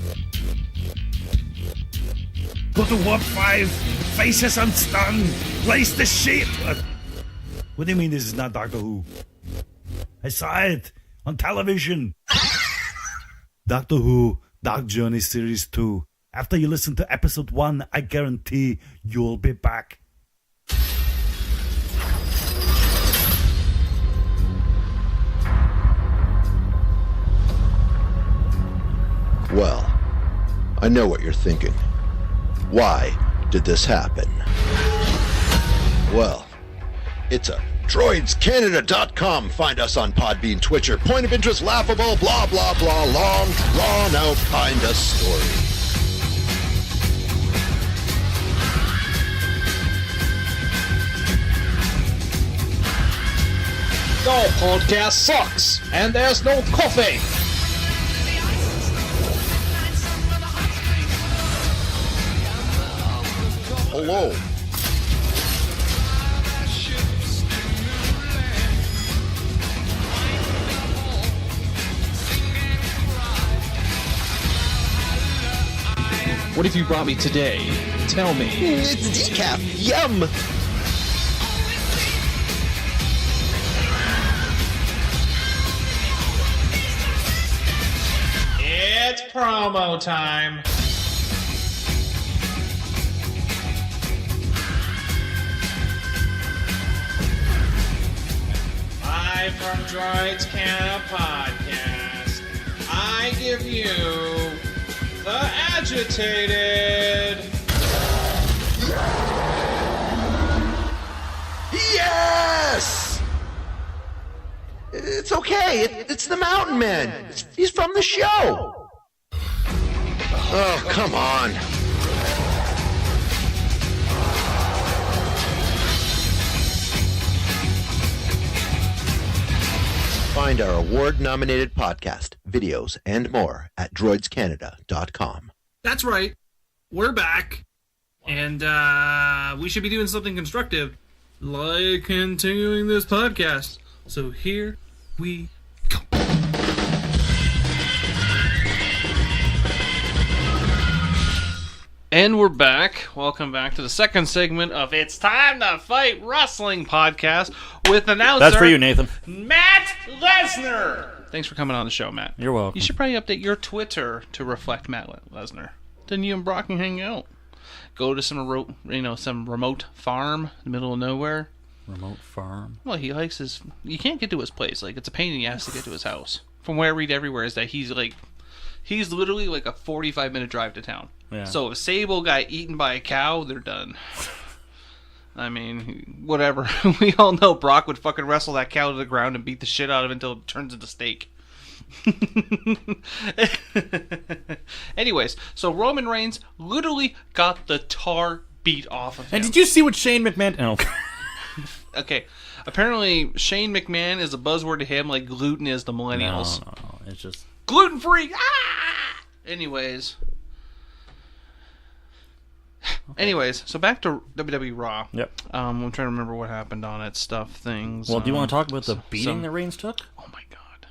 Go to Warp 5, faces unstunned, place the shit. What do you mean this is not Doctor Who? I saw it on television. Doctor Who Dark Journey Series 2. After you listen to episode 1, I guarantee you'll be back. Well, I know what you're thinking. Why did this happen? Well, it's a droidscanada.com. Find us on Podbean, Twitcher, Point of Interest, Laughable, blah, blah, blah, long, drawn out kind of story. No podcast sucks, and there's no coffee. Hello. What have you brought me today? Tell me. It's decaf. Yum. It's promo time. Live from Droids Canada Podcast, I give you the agitated. Yes! It's okay. It's the Mountain Man. He's from the show. Oh, come on. Find our award-nominated podcast, videos, and more at droidscanada.com. That's right. We're back. And we should be doing something constructive, like continuing this podcast. So here we go. And we're back. Welcome back to the second segment of It's Time to Fight Wrestling podcast with announcer... That's for you, Nathan. Matt Lesnar. Thanks for coming on the show, Matt. You're welcome. You should probably update your Twitter to reflect Matt Lesnar. Then you and Brock can hang out. Go to some remote farm in the middle of nowhere. Remote farm? Well, he likes his... You can't get to his place. Like, it's a pain in the ass to get to his house. From what I read everywhere is that he's literally like a 45-minute drive to town. Yeah. So if Sable got eaten by a cow, they're done. I mean, whatever. We all know Brock would fucking wrestle that cow to the ground and beat the shit out of it until it turns into steak. Anyways, so Roman Reigns literally got the tar beat off of him. And did you see what Shane McMahon... Oh. Okay, apparently Shane McMahon is a buzzword to him like gluten is the millennials. No, it's just... Gluten-free! Ah! Anyways, so back to WWE Raw. Yep. I'm trying to remember what happened on it, things. Well, do you want to talk about the beating that Reigns took? Oh my god.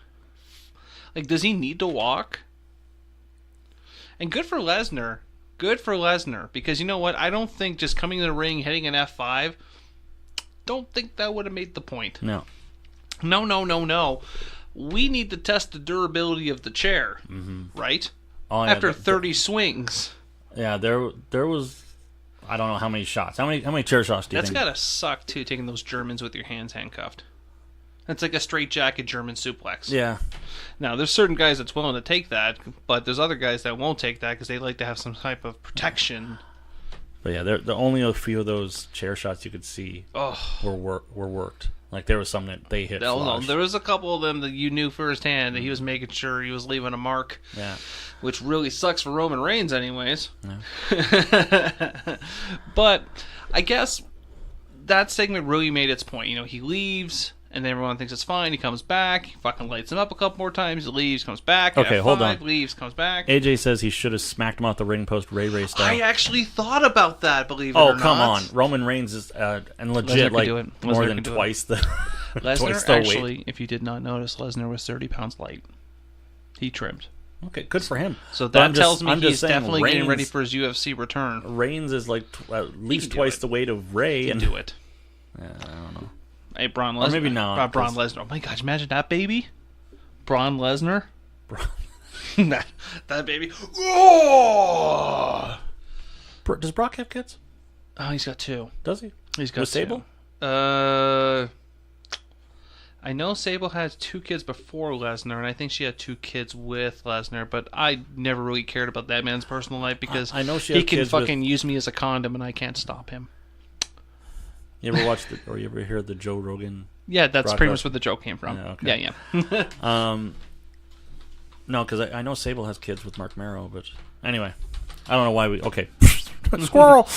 Like, does he need to walk? And good for Lesnar. Good for Lesnar. Because you know what? I don't think just coming to the ring, hitting an F5, don't think that would have made the point. No. No. We need to test the durability of the chair, right? Oh, yeah, After 30 swings. Yeah, there was... I don't know how many shots. How many chair shots do you think? That's gotta suck, too, taking those Germans with your hands handcuffed. That's like a straight jacket German suplex. Yeah. Now, there's certain guys that's willing to take that, but there's other guys that won't take that because they like to have some type of protection. But yeah, the only a few of those chair shots you could see were worked. Like, there was some that they hit No, there was a couple of them that you knew firsthand that he was making sure he was leaving a mark. Yeah. Which really sucks for Roman Reigns anyways. Yeah. But I guess that segment really made its point. You know, he leaves, and everyone thinks it's fine. He comes back, he fucking lights him up a couple more times, he leaves, comes back. Okay, hold on. Leaves, comes back. AJ says he should have smacked him off the ring post Ray style. I actually thought about that, believe it or not. Oh, come on. Roman Reigns is, and legit, like, more than twice the Lesnar, actually, if you did not notice, Lesnar was 30 pounds light. He trimmed. Okay, good for him. So that tells me he's definitely getting ready for his UFC return. Reigns is like at least twice the weight of Ray. He can do it. I don't know. Hey, Braun Lesnar. Or maybe not. Braun Lesnar. Oh my gosh, imagine that baby. Braun Lesnar. that baby. Oh! Does Brock have kids? Oh, he's got 2. Does he? He's got With 2. Sable? I know Sable had 2 kids before Lesnar, and I think she had 2 kids with Lesnar, but I never really cared about that man's personal life because I know he can fucking use me as a condom, and I can't stop him. You ever watch or you ever hear the Joe Rogan? Yeah, that's pretty much where the joke came from. Yeah, okay. Yeah. No, because I know Sable has kids with Mark Marrow, but anyway, I don't know why we. Okay, squirrel.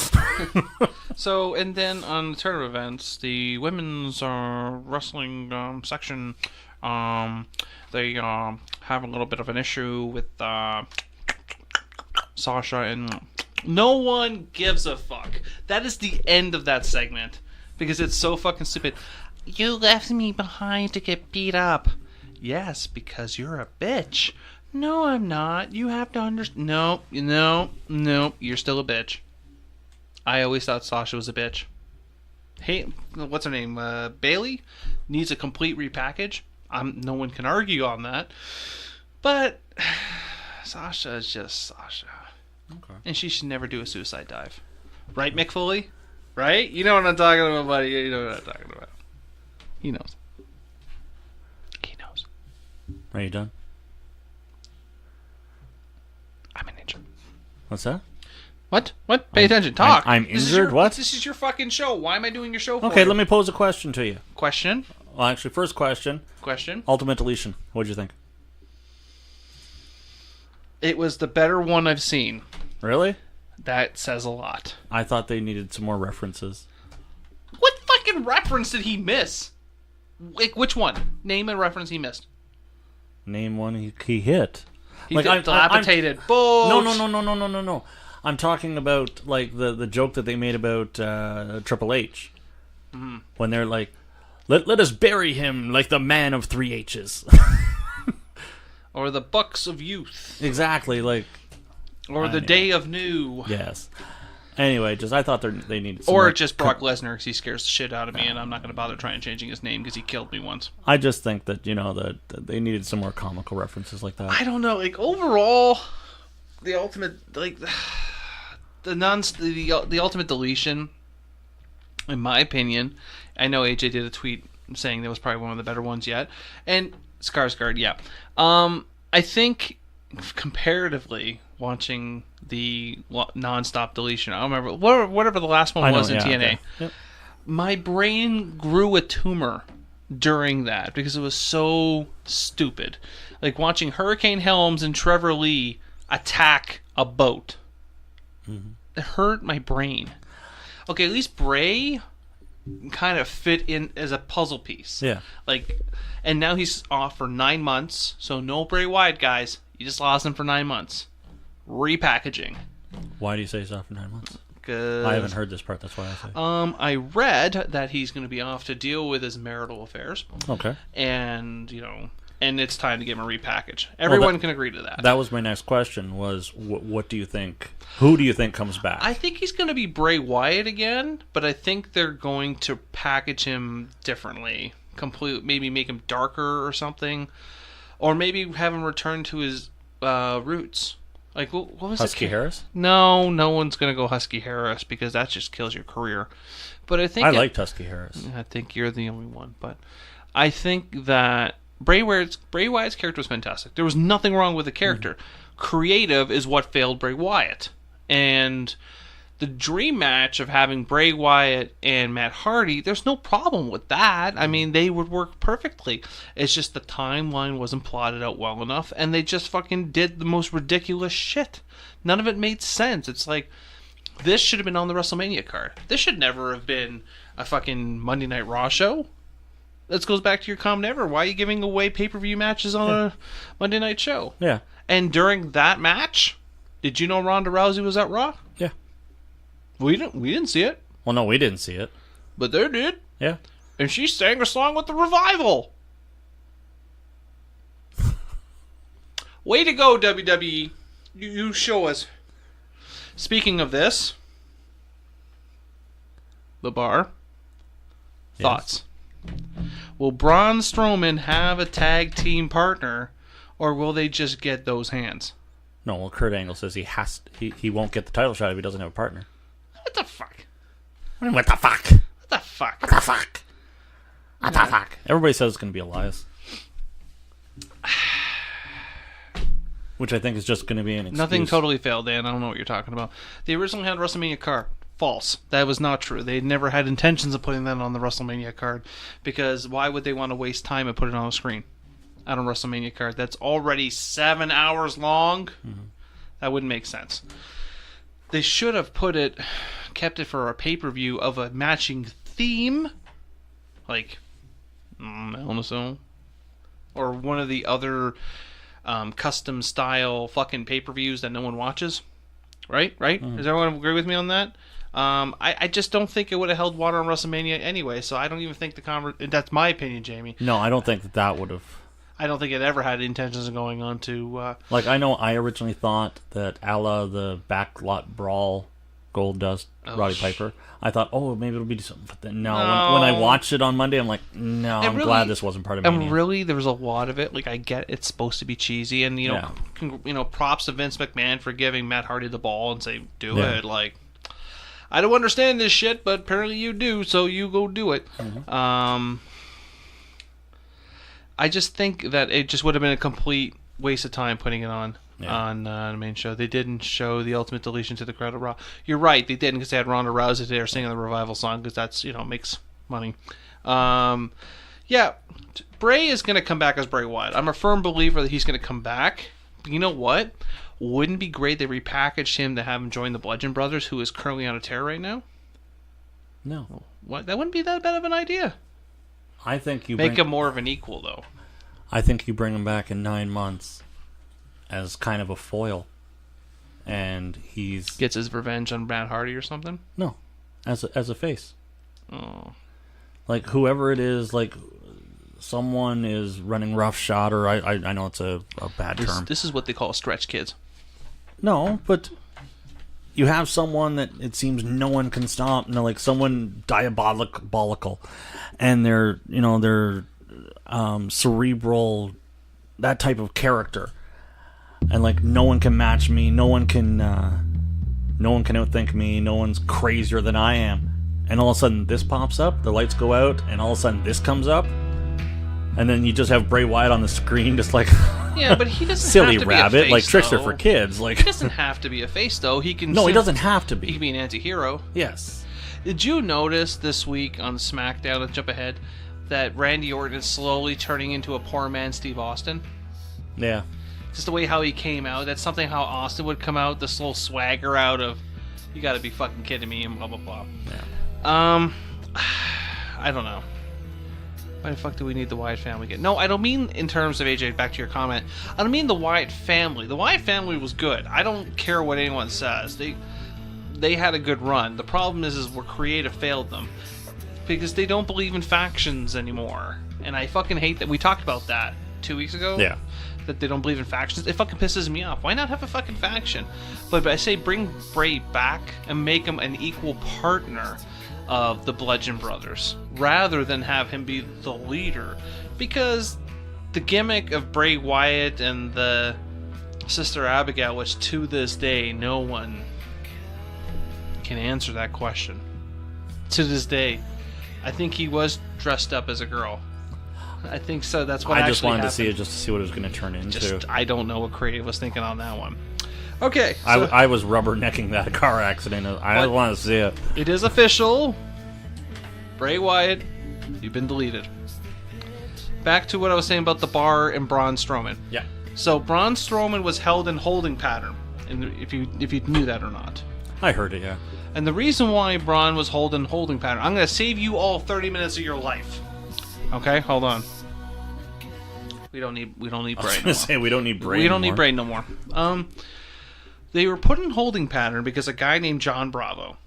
So, and then on the turn of events, the women's wrestling section, they have a little bit of an issue with Sasha, and no one gives a fuck. That is the end of that segment because it's so fucking stupid. You left me behind to get beat up. Yes, because you're a bitch. No, I'm not. You have to understand. No, you're still a bitch. I always thought Sasha was a bitch. Hey, what's her name? Bailey needs a complete repackage. No one can argue on that. But Sasha is just Sasha. Okay. And she should never do a suicide dive. Right, Mick Foley? Right? You know what I'm talking about, buddy. You know what I'm talking about. He knows. He knows. Are you done? I'm an injured. What's that? What? Pay attention. Talk. I'm injured? What? This is your fucking show. Why am I doing your show for Okay, you? let me pose a question to you. Question? Well, actually, first question. Ultimate Deletion. What'd you think? It was the better one I've seen. Really? That says a lot. I thought they needed some more references. What fucking reference did he miss? Which one? Name a reference he missed. Name one he hit. He did dilapidated boat. No. I'm talking about like the joke that they made about Triple H. When they're like, let us bury him like the man of 3 H's. Or the Bucks of Youth. Exactly, like... Or the Day of New. Yes. Anyway, I thought they needed some... Or just Brock Lesnar, because he scares the shit out of me, and I'm not going to bother trying changing his name, because he killed me once. I just think that, that they needed some more comical references like that. I don't know, like, overall, the ultimate, like, the ultimate deletion, in my opinion, I know AJ did a tweet saying that was probably one of the better ones yet, and Skarsgård, yeah. I think, comparatively, watching the non-stop deletion, I don't remember, whatever the last one was in TNA, okay. Yep. My brain grew a tumor during that because it was so stupid. Like watching Hurricane Helms and Trevor Lee attack a boat. Mm-hmm. It hurt my brain. Okay, at least Bray kind of fit in as a puzzle piece. Yeah. Like, and now he's off for 9 months, so no Bray Wyatt, guys. You just lost him for 9 months. Repackaging. Why do you say he's off for 9 months? Because I haven't heard this part. That's why I say. I read that he's going to be off to deal with his marital affairs. Okay. And and it's time to give him a repackage. Everyone can agree to that. That was my next question. Was what do you think? Who do you think comes back? I think he's going to be Bray Wyatt again, but I think they're going to package him differently. Maybe make him darker or something, or maybe have him return to his roots. Like what was Husky Harris? No one's gonna go Husky Harris because that just kills your career. But I think I liked Husky Harris. I think you're the only one. But I think that Bray Wyatt's character was fantastic. There was nothing wrong with the character. Creative is what failed Bray Wyatt, and the dream match of having Bray Wyatt and Matt Hardy, there's no problem with that. I mean, they would work perfectly. It's just the timeline wasn't plotted out well enough, and they just fucking did the most ridiculous shit. None of it made sense. It's like, this should have been on the WrestleMania card. This should never have been a fucking Monday Night Raw show. This goes back to your comment ever. Why are you giving away pay-per-view matches on a Monday night show? Yeah. And during that match, did you know Ronda Rousey was at Raw? Yeah. We didn't see it. Well, no, we didn't see it. But they did. Yeah. And she sang a song with the Revival. Way to go, WWE. You show us. Speaking of this, the bar. Yes. Thoughts? Will Braun Strowman have a tag team partner, or will they just get those hands? No, well, Kurt Angle says he won't get the title shot if he doesn't have a partner. What the fuck? What the fuck? What the fuck? What the fuck? What the fuck? Everybody says it's going to be Elias. Which I think is just going to be an excuse. Nothing totally failed, Dan. I don't know what you're talking about. They originally had a WrestleMania card. False. That was not true. They never had intentions of putting that on the WrestleMania card, because why would they want to waste time and put it on a screen on a WrestleMania card that's already 7 hours long? Mm-hmm. That wouldn't make sense. They should have kept it for a pay-per-view of a matching theme, like Melniso, or one of the other custom style fucking pay-per-views that no one watches. Right? Mm-hmm. Does everyone agree with me on that? I just don't think it would have held water on WrestleMania anyway, so I don't even think that's my opinion, Jamie. No, I don't think that would have. I don't think it ever had intentions of going on to... Like, I know I originally thought that a la the Backlot Brawl Gold Dust Roddy Piper, I thought, maybe it'll be something. But then, no. When I watched it on Monday, I'm like, no, I'm glad this wasn't part of Mania. And really, there was a lot of it. Like, I get it's supposed to be cheesy, and, props to Vince McMahon for giving Matt Hardy the ball and say, do it. Like, I don't understand this shit, but apparently you do, so you go do it. Mm-hmm. I just think that it just would have been a complete waste of time putting it on the main show. They didn't show the Ultimate Deletion to the crowd at Raw. You're right, they didn't, because they had Ronda Rousey there singing the Revival song, because that's, makes money. Bray is going to come back as Bray Wyatt. I'm a firm believer that he's going to come back. But you know what? Wouldn't it be great they repackaged him to have him join the Bludgeon Brothers, who is currently on a tear right now? No. What? That wouldn't be that bad of an idea. I think you make him more of an equal, though. I think you bring him back in 9 months as kind of a foil, and he's gets his revenge on Matt Hardy or something. No, as a face. Oh, like whoever it is, like someone is running roughshod, or I know it's a bad term. This is what they call stretch kids. No, but you have someone that it seems no one can stop. Like someone diabolical, and they're cerebral, that type of character, and like no one can match me. No one can outthink me. No one's crazier than I am. And all of a sudden, this pops up. The lights go out, and all of a sudden, this comes up, and then you just have Bray Wyatt on the screen, just like yeah, but he doesn't silly have to rabbit, be a face, like Trickster though. for kids. Like he doesn't have to be a face, though. He can. No, he doesn't have to be. He can be an anti-hero. Yes. Did you notice this week on SmackDown? Let's jump ahead. That Randy Orton is slowly turning into a poor man Steve Austin. Yeah. Just the way how he came out. That's something how Austin would come out. This little swagger out of, you got to be fucking kidding me, and blah blah blah. Yeah. I don't know. Why the fuck do we need the Wyatt family again? No, I don't mean in terms of AJ, back to your comment. I don't mean the Wyatt family. The Wyatt family was good. I don't care what anyone says. They had a good run. The problem is where creative failed them. Because they don't believe in factions anymore. And I fucking hate that. We talked about that 2 weeks ago. Yeah. That they don't believe in factions. It fucking pisses me off. Why not have a fucking faction? But I say bring Bray back and make him an equal partner of the Bludgeon Brothers, rather than have him be the leader. Because the gimmick of Bray Wyatt and the Sister Abigail, which to this day no one can answer that question. To this day, I think he was dressed up as a girl. I think so. That's what I just wanted happened. to see it, just to see what it was going to turn into. I don't know what creative was thinking on that one. Okay. So I was rubbernecking that car accident. I want to see it. It is official. Bray Wyatt, you've been deleted. Back to what I was saying about the bar and Braun Strowman. Yeah. So Braun Strowman was held in holding pattern, and if you knew that or not. I heard it, yeah. And the reason why Braun was held in holding pattern, I'm going to save you all 30 minutes of your life. Okay, hold on. We don't need Bray. I was going to say we don't need Bray. We don't need Bray no more. They were put in holding pattern because a guy named John Bravo,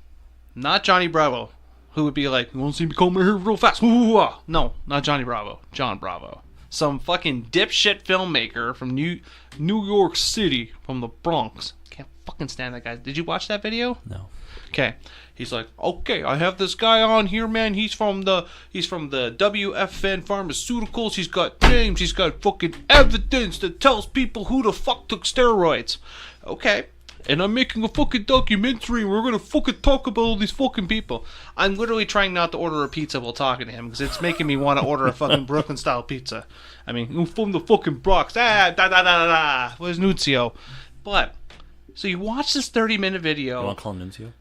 not Johnny Bravo, who would be like, "You want to see me comb my hair real fast?" No, not Johnny Bravo. John Bravo, some fucking dipshit filmmaker from New York City, from the Bronx. Can't fucking stand that guy. Did you watch that video? No. Okay. He's like, okay, I have this guy on here, man. He's from the WFN Pharmaceuticals. He's got names. He's got fucking evidence that tells people who the fuck took steroids. Okay. And I'm making a fucking documentary, and we're gonna fucking talk about all these fucking people. I'm literally trying not to order a pizza while talking to him, because it's making me want to order a fucking Brooklyn-style pizza. I mean, I'm from the fucking Bronx. Where's Nunzio? But, so you watch this 30-minute video. You want to call him Nunzio?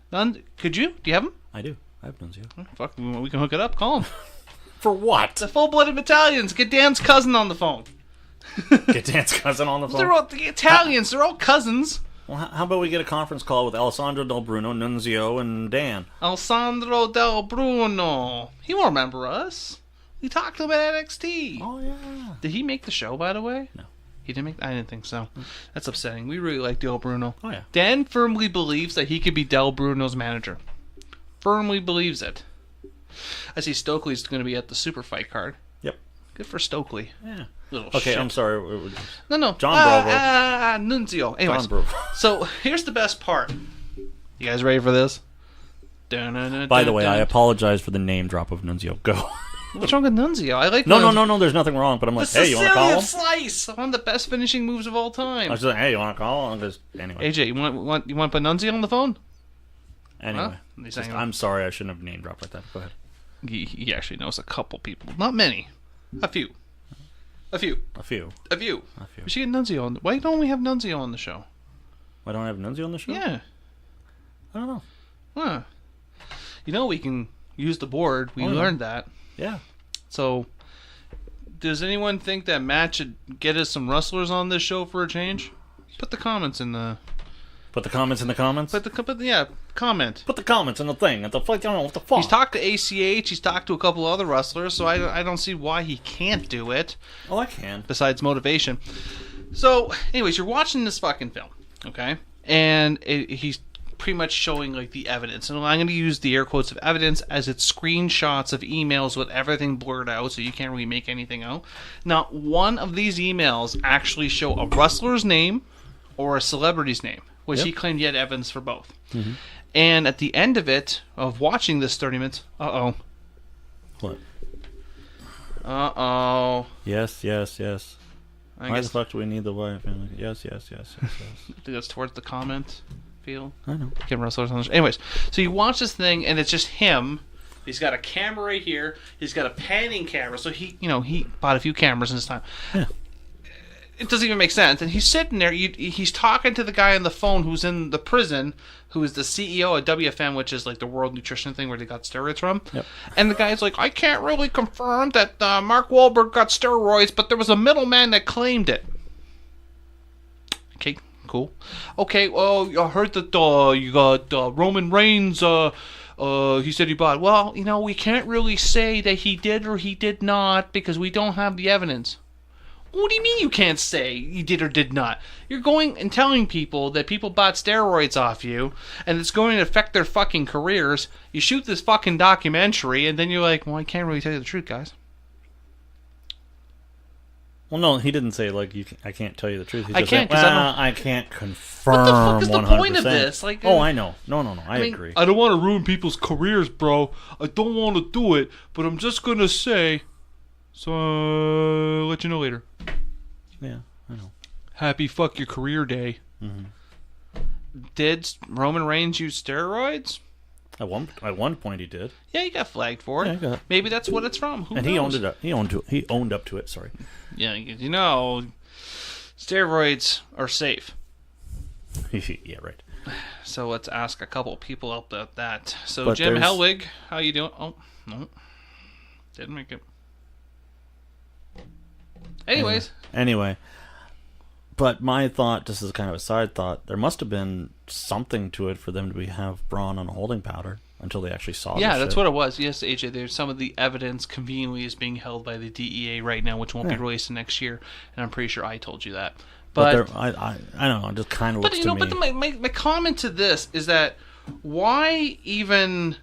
Could you? Do you have him? I do. I have Nunzio. Oh, fuck, we can hook it up. Call him. For what? The full-blooded Italians. Get Dan's cousin on the phone. Get Dan's cousin on the phone? They're all the Italians. They're all cousins. Well, how about we get a conference call with Alessandro Del Bruno, Nunzio, and Dan? Alessandro Del Bruno. He won't remember us. We talked to him at NXT. Oh, yeah. Did he make the show, by the way? No. He didn't make... I didn't think so. That's upsetting. We really like Del Bruno. Oh, yeah. Dan firmly believes that he could be Del Bruno's manager. Firmly believes it. I see Stokely's going to be at the Super Fight card. Yep. Good for Stokely. Yeah. Little okay, shit. I'm sorry. No. John Bravo. Nunzio. Anyways, John Bravo. So, here's the best part. You guys ready for this? By the way, I apologize for the name drop of Nunzio. Go. What's wrong with Nunzio? I like No, there's nothing wrong, but I'm like, hey, you want to call him? Slice! One of the best finishing moves of all time. I was just like, hey, you want to call him? Anyway. AJ, you want to put Nunzio on the phone? Anyway. Huh? I'm sorry, I shouldn't have name dropped like that. Go ahead. He actually knows a couple people. Not many. A few. We should get Nunzio on. Why don't we have Nunzio on the show? Why don't I have Nunzio on the show? Yeah. I don't know. Huh. You know we can use the board. We learned that. Yeah. So, does anyone think that Matt should get us some wrestlers on this show for a change? Put the comments in the Put the comments in the comments? Comment. Put the comments in the thing. At the fuck, I don't know what the fuck. He's talked to ACH. He's talked to a couple other wrestlers, so I don't see why he can't do it. Oh, I can. Besides motivation. So, anyways, you're watching this fucking film, okay? And he's pretty much showing like the evidence, and I'm going to use the air quotes of evidence as it's screenshots of emails with everything blurred out, so you can't really make anything out. Not one of these emails actually show a wrestler's name or a celebrity's name, which he claimed he had evidence for both. Mm-hmm. And at the end of it, of watching this 30 minutes, What? Yes. Why the fuck do we need the wife? Yes. I think that's towards the comment feel. I know. Get wrestlers on this. Anyways, so you watch this thing, and it's just him. He's got a camera right here. He's got a panning camera. So he bought a few cameras in his time. Yeah. It doesn't even make sense. And he's sitting there. He's talking to the guy on the phone who's in the prison, who is the CEO of WFM, which is like the World Nutrition thing where they got steroids from. Yep. And the guy's like, I can't really confirm that Mark Wahlberg got steroids, but there was a middleman that claimed it. Okay, cool. Okay, well, I heard that you got Roman Reigns. He said he bought. Well, we can't really say that he did or he did not because we don't have the evidence. What do you mean you can't say you did or did not? You're going and telling people that people bought steroids off you, and it's going to affect their fucking careers. You shoot this fucking documentary, and then you're like, well, I can't really tell you the truth, guys. Well, no, he didn't say, like, I can't tell you the truth. He I just can't, said, 'cause I don't... I can't confirm 100%. What the fuck is the point of this? Like, oh, I know. No, I agree. I don't want to ruin people's careers, bro. I don't want to do it, but I'm just going to say... So, I'll let you know later. Yeah, I know. Happy fuck your career day. Mm-hmm. Did Roman Reigns use steroids? At one point he did. Yeah, he got flagged for it. Yeah, maybe that's what it's from. Who knows? He owned it up. He owned up to it. Sorry. Yeah, steroids are safe. Yeah, right. So let's ask a couple people about that. So But Jim there's- Hellwig, how you doing? Oh, no, didn't make it. Anyways. Anyway, but my thought, just as kind of a side thought, there must have been something to it for them to have Braun on a holding powder until they actually saw. Yeah, that's shit. what it was. Yes, AJ. There's some of the evidence conveniently is being held by the DEA right now, which won't be released next year. And I'm pretty sure I told you that. But I don't know. It just kind of looks to me. But my comment to this is that why even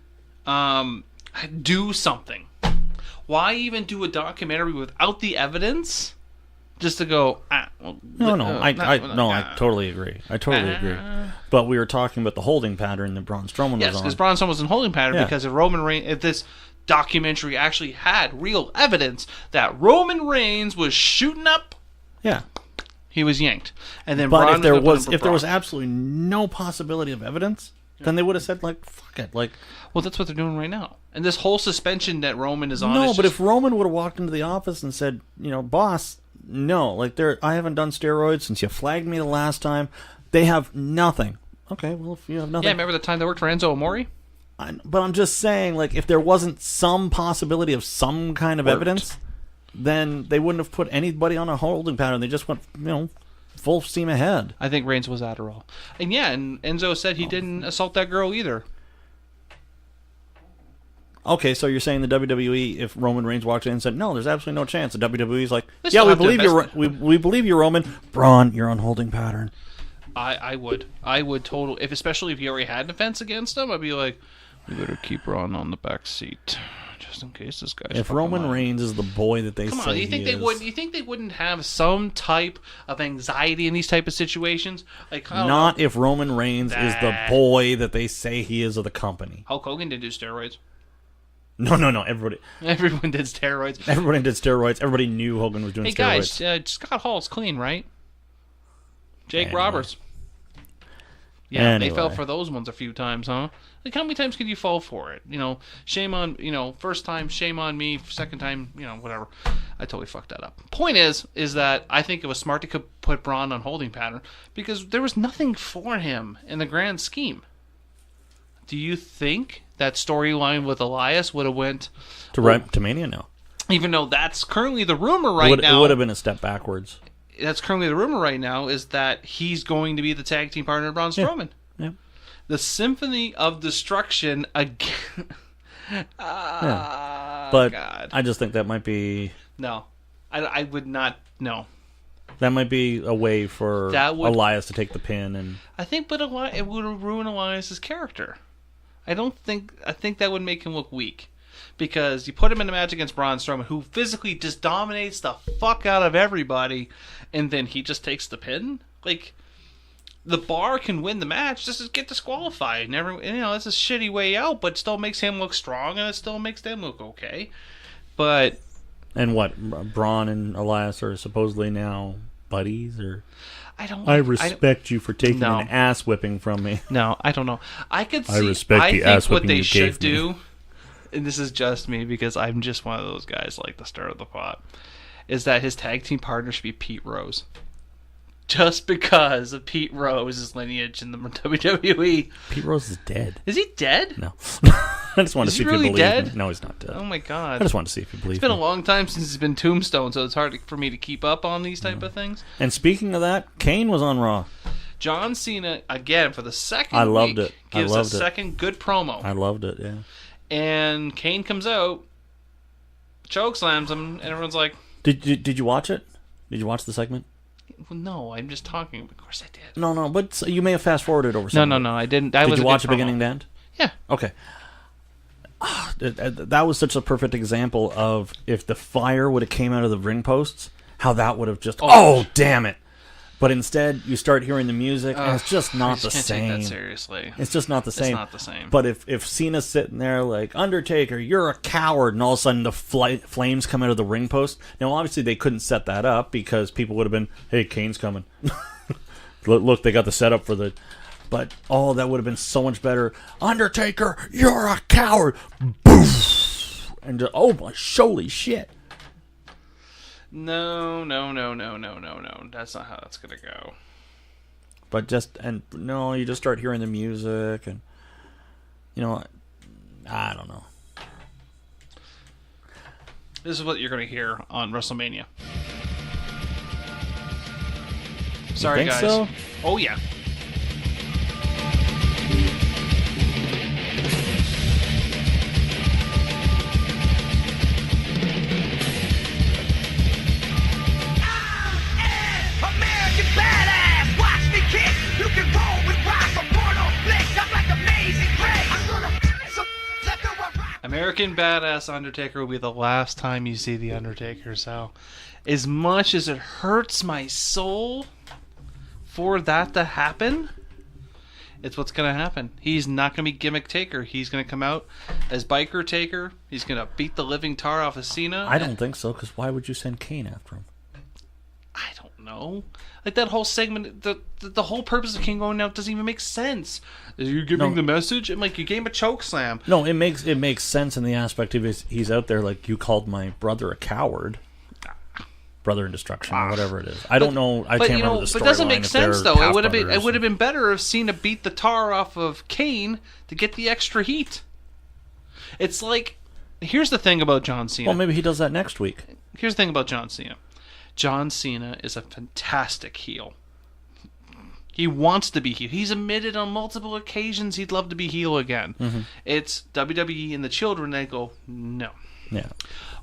do something? Why even do a documentary without the evidence? Just to go. I totally agree. I totally agree. But we were talking about the holding pattern that Braun Strowman was on. Yes, because Braun Strowman was in holding pattern because if this documentary actually had real evidence that Roman Reigns was shooting up, he was yanked. And then, but there was absolutely no possibility of evidence, then they would have said like, fuck it, like. Well, that's what they're doing right now. And this whole suspension that Roman is on. No, but if Roman would have walked into the office and said, boss, no, like I haven't done steroids since you flagged me the last time. They have nothing. Okay, well, if you have nothing. Yeah, remember the time they worked for Enzo Amore? But I'm just saying, like, if there wasn't some possibility of some kind of evidence, then they wouldn't have put anybody on a holding pattern. They just went, full steam ahead. I think Reigns was Adderall. And and Enzo said he didn't assault that girl either. Okay, so you're saying the WWE, if Roman Reigns walked in and said, no, there's absolutely no chance, the WWE's like, yeah, we believe we believe you're Roman. Braun, you're on holding pattern. I would totally, especially if you already had an offense against him, I'd be like, we better keep Braun on the back seat, just in case this guy's. If Roman Reigns is the boy that they say you think he they is. would? You think they wouldn't have some type of anxiety in these type of situations? Like, not if Roman Reigns is the boy that they say he is of the company. Hulk Hogan did do steroids. No. Everyone did steroids. Everybody did steroids. Everybody knew Hogan was doing steroids. Hey guys, Scott Hall's clean, right? Jake Roberts. Yeah, anyway. They fell for those ones a few times, huh? Like, how many times could you fall for it? Shame on, first time, shame on me. Second time, whatever. I totally fucked that up. Point is that I think it was smart to put Braun on holding pattern because there was nothing for him in the grand scheme. Do you think that storyline with Elias would have went to Mania? No. Even though that's currently the rumor now. It would have been a step backwards. that's currently the rumor right now, is that he's going to be the tag team partner of Braun Strowman. Yeah. The Symphony of Destruction again. But God. I just think that might be... No. I would not... No. That might be a way for Elias to take the pin. And I think, but it would ruin Elias' character. I think that would make him look weak. Because you put him in a match against Braun Strowman, who physically just dominates the fuck out of everybody, and then he just takes the pin? Like, the Bar can win the match, just get disqualified. It's a shitty way out, but it still makes him look strong, and it still makes them look okay. But... And what? Braun and Elias are supposedly now buddies? Or I respect you for taking an ass whipping from me. No, I don't know. I think ass what whipping they you should gave do... me. And this is just me because I'm just one of those guys like the start of the pot, is that his tag team partner should be Pete Rose. Just because of Pete Rose's lineage in the WWE. Pete Rose is dead. Is he dead? No. I just want to see if you believe dead? me. No, he's not dead. Oh my God. I just want to see if you believe me. It's been a long time since he's been Tombstone, so it's hard for me to keep up on these type of things. And speaking of that, Kane was on Raw. John Cena, again, for the second I loved week, it. gives a second good promo. I loved it, yeah. And Kane comes out, chokeslams him, and everyone's like... Did you watch it? Did you watch the segment? Well, no, I'm just talking. Of course I did. No, but you may have fast-forwarded over something. No, I didn't. Did you watch it beginning to end? Yeah. Okay. That was such a perfect example of if the fire would have came out of the ring posts, how that would have just... Oh, damn it! But instead, you start hearing the music, and it's just not the same. Take that seriously. It's just not the same. It's not the same. But if Cena's sitting there like, Undertaker, you're a coward, and all of a sudden the flames come out of the ring post. Now, obviously, they couldn't set that up because people would have been, hey, Kane's coming. Look, they got the setup for the... But, that would have been so much better. Undertaker, you're a coward. Boof! And just, holy shit. No. That's not how that's going to go. But you just start hearing the music and, I don't know. This is what you're going to hear on WrestleMania. Sorry, think guys. So? Oh, yeah. American Badass Undertaker will be the last time you see The Undertaker, so as much as it hurts my soul for that to happen, it's what's going to happen. He's not going to be Gimmick Taker. He's going to come out as Biker Taker. He's going to beat the living tar off of Cena. I don't think so, because why would you send Kane after him? I don't know. Like, that whole segment, the whole purpose of Kane going out doesn't even make sense. Are you giving the message? I'm like, you gave him a choke slam. No, it makes sense in the aspect of he's out there like, you called my brother a coward. Brother in Destruction or whatever it is. I don't know. I can't remember the storyline. But it doesn't make sense, though. It would have been better if Cena beat the tar off of Kane to get the extra heat. It's like, here's the thing about John Cena. Well, maybe he does that next week. Here's the thing about John Cena. John Cena is a fantastic heel. He wants to be heel. He's admitted on multiple occasions he'd love to be heel again. Mm-hmm. It's WWE and the children that go, no. Yeah.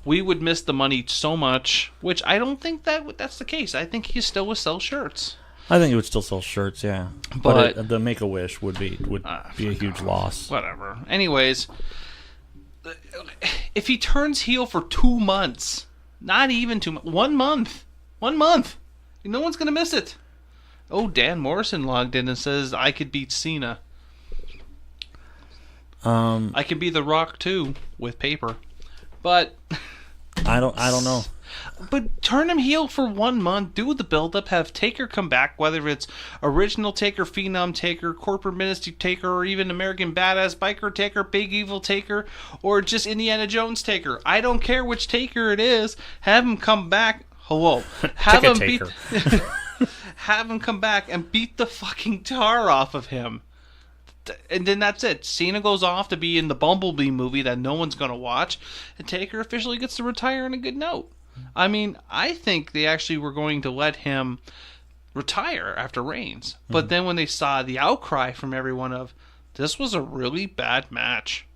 We would miss the money so much, which I don't think that's the case. I think he still would sell shirts. I think he would still sell shirts, yeah. But the Make-A-Wish would be a huge loss. Whatever. Anyways, if he turns heel for 2 months, not even 2 months, 1 month. 1 month. No one's going to miss it. Oh, Dan Morrison logged in and says, I could beat Cena. I could be The Rock, too, with paper. But... I don't know. But turn him heel for 1 month, do the build-up, have Taker come back, whether it's original Taker, Phenom Taker, Corporate Ministry Taker, or even American Badass Biker Taker, Big Evil Taker, or just Indiana Jones Taker. I don't care which Taker it is. Have him come back. Hello. Have him come back and beat the fucking tar off of him. And then that's it. Cena goes off to be in the Bumblebee movie that no one's going to watch, and Taker officially gets to retire on a good note. I mean, I think they actually were going to let him retire after Reigns. But then when they saw the outcry from everyone of, this was a really bad match.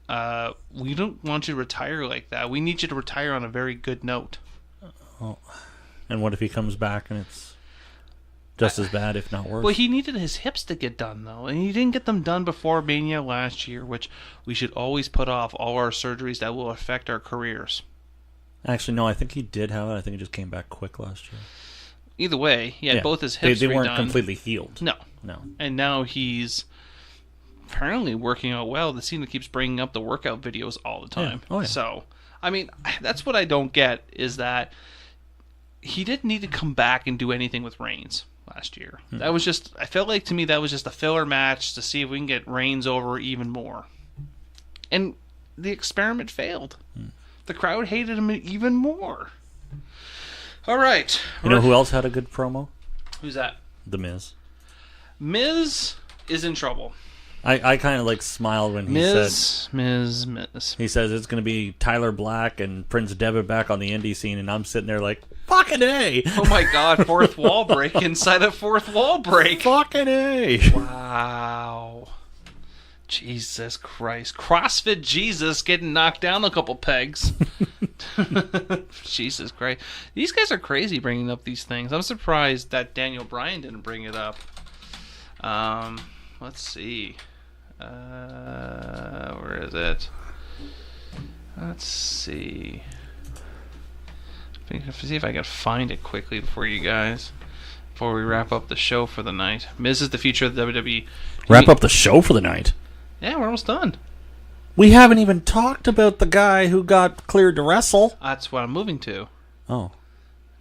We don't want you to retire like that. We need you to retire on a very good note. Oh. And what if he comes back and it's just as bad, if not worse? Well, he needed his hips to get done, though. And he didn't get them done before Mania last year, which we should always put off all our surgeries that will affect our careers. Actually, no, I think he did have it. I think it just came back quick last year. Either way, he had both his hips They weren't redone. completely healed. No. No. And now he's apparently working out well. The Cena keeps bringing up the workout videos all the time. Yeah. Oh, yeah. So, I mean, that's what I don't get, is that he didn't need to come back and do anything with Reigns last year. That was just, I felt like to me that was just a filler match to see if we can get Reigns over even more. And the experiment failed. The crowd hated him even more. All right. You know who else had a good promo? Who's that? The Miz. Miz is in trouble. I kind of like smiled when he said... Miz. He says it's going to be Tyler Black and Prince Devitt back on the indie scene, and I'm sitting there like, fucking A! Oh my god, fourth wall break inside a fourth wall break. Fucking A! Wow. Jesus Christ. CrossFit Jesus getting knocked down a couple pegs. Jesus Christ. These guys are crazy bringing up these things. I'm surprised that Daniel Bryan didn't bring it up. Let's see. Where is it? Let's see. See if I can find it quickly before you guys. Before we wrap up the show for the night. Miz is the future of the WWE. Wrap up the show for the night? Yeah, we're almost done. We haven't even talked about the guy who got cleared to wrestle. That's what I'm moving to. Oh.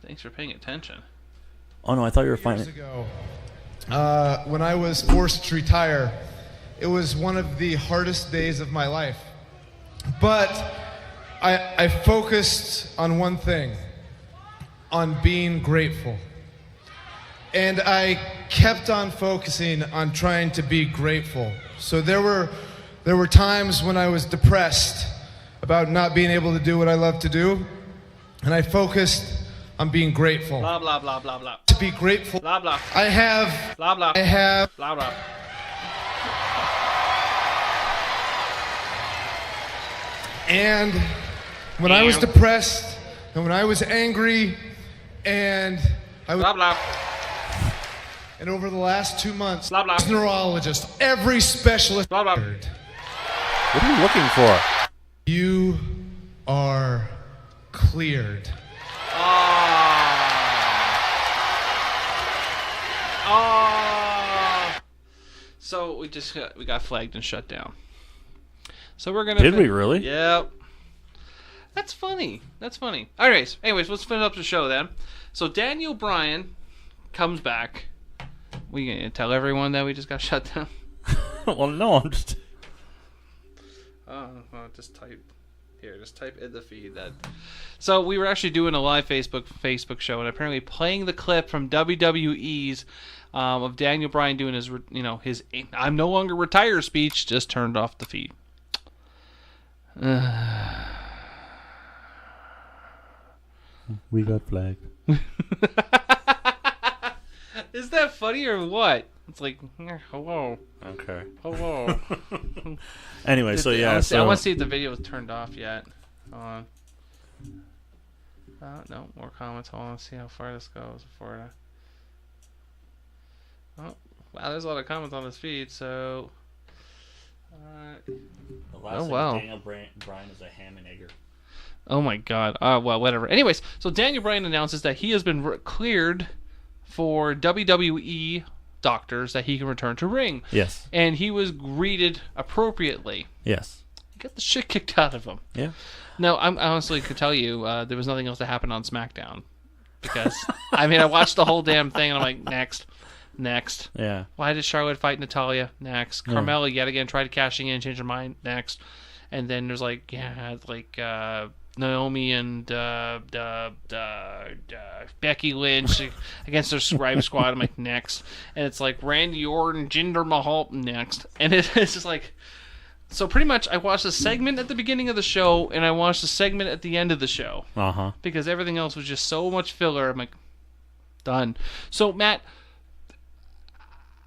Thanks for paying attention. Oh no, I thought you were finding Years ago, when I was forced to retire, it was one of the hardest days of my life. But I focused on one thing, on being grateful. And I kept on focusing on trying to be grateful. So there were times when I was depressed about not being able to do what I love to do, and I focused on being grateful. Blah, blah, blah, blah, blah. To be grateful. Blah, blah. I have. Blah, blah. I have. Blah, blah. And when I was depressed, and when I was angry, and I was... Blah, blah. And over the last 2 months, blah, blah. neurologist, every specialist... Blah, blah. What are you looking for? You are cleared. So we got flagged and shut down. So we're gonna. Did we really? Yep. That's funny. Anyways, let's finish up the show then. So Daniel Bryan comes back. We gonna tell everyone that we just got shut down? Well, no, I'm just. Just type in the feed that. So we were actually doing a live Facebook show, and apparently playing the clip from WWE's of Daniel Bryan doing his "I'm no longer retired" speech just turned off the feed. We got flagged. Is that funny or what? It's like, hello. Okay. Hello. Anyway, so yeah. I want to see if the video is turned off yet. Hold on. No, more comments. Hold on, let's see how far this goes before it. Oh, wow, there's a lot of comments on this feed, so. The last Daniel Bryan is a ham and egger. Oh my god. Well, whatever. Anyways, so Daniel Bryan announces that he has been cleared for WWE doctors that he can return to ring. Yes. And he was greeted appropriately. Yes. He got the shit kicked out of him. Yeah. No, I honestly could tell you there was nothing else that happened on SmackDown. Because, I watched the whole damn thing and I'm like, next. Yeah. Why did Charlotte fight Natalya? Next. Carmella yet again tried cashing in, change her mind. Next. And then there's Naomi and Becky Lynch against their Scribe Squad. I'm like, next. And it's like Randy Orton, Jinder Mahal, next. And it's just like, So pretty much, I watched a segment at the beginning of the show, and I watched a segment at the end of the show. Because everything else was just so much filler. I'm like, done. So, Matt,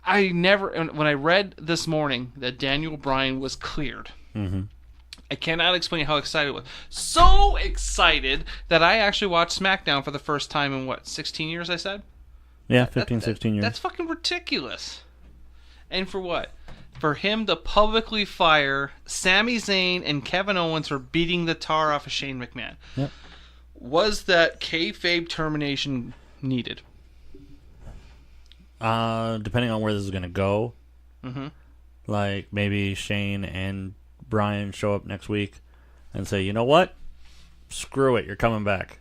when I read this morning that Daniel Bryan was cleared, I cannot explain how excited I was. So excited that I actually watched SmackDown for the first time in, 16 years, I said? Yeah, 15, 16 years. That's fucking ridiculous. And for what? For him to publicly fire Sami Zayn and Kevin Owens for beating the tar off of Shane McMahon. Yep. Was that kayfabe termination needed? Depending on where this is going to go. Mm-hmm. Like, maybe Shane and Brian show up next week and say, you know what? Screw it. You're coming back.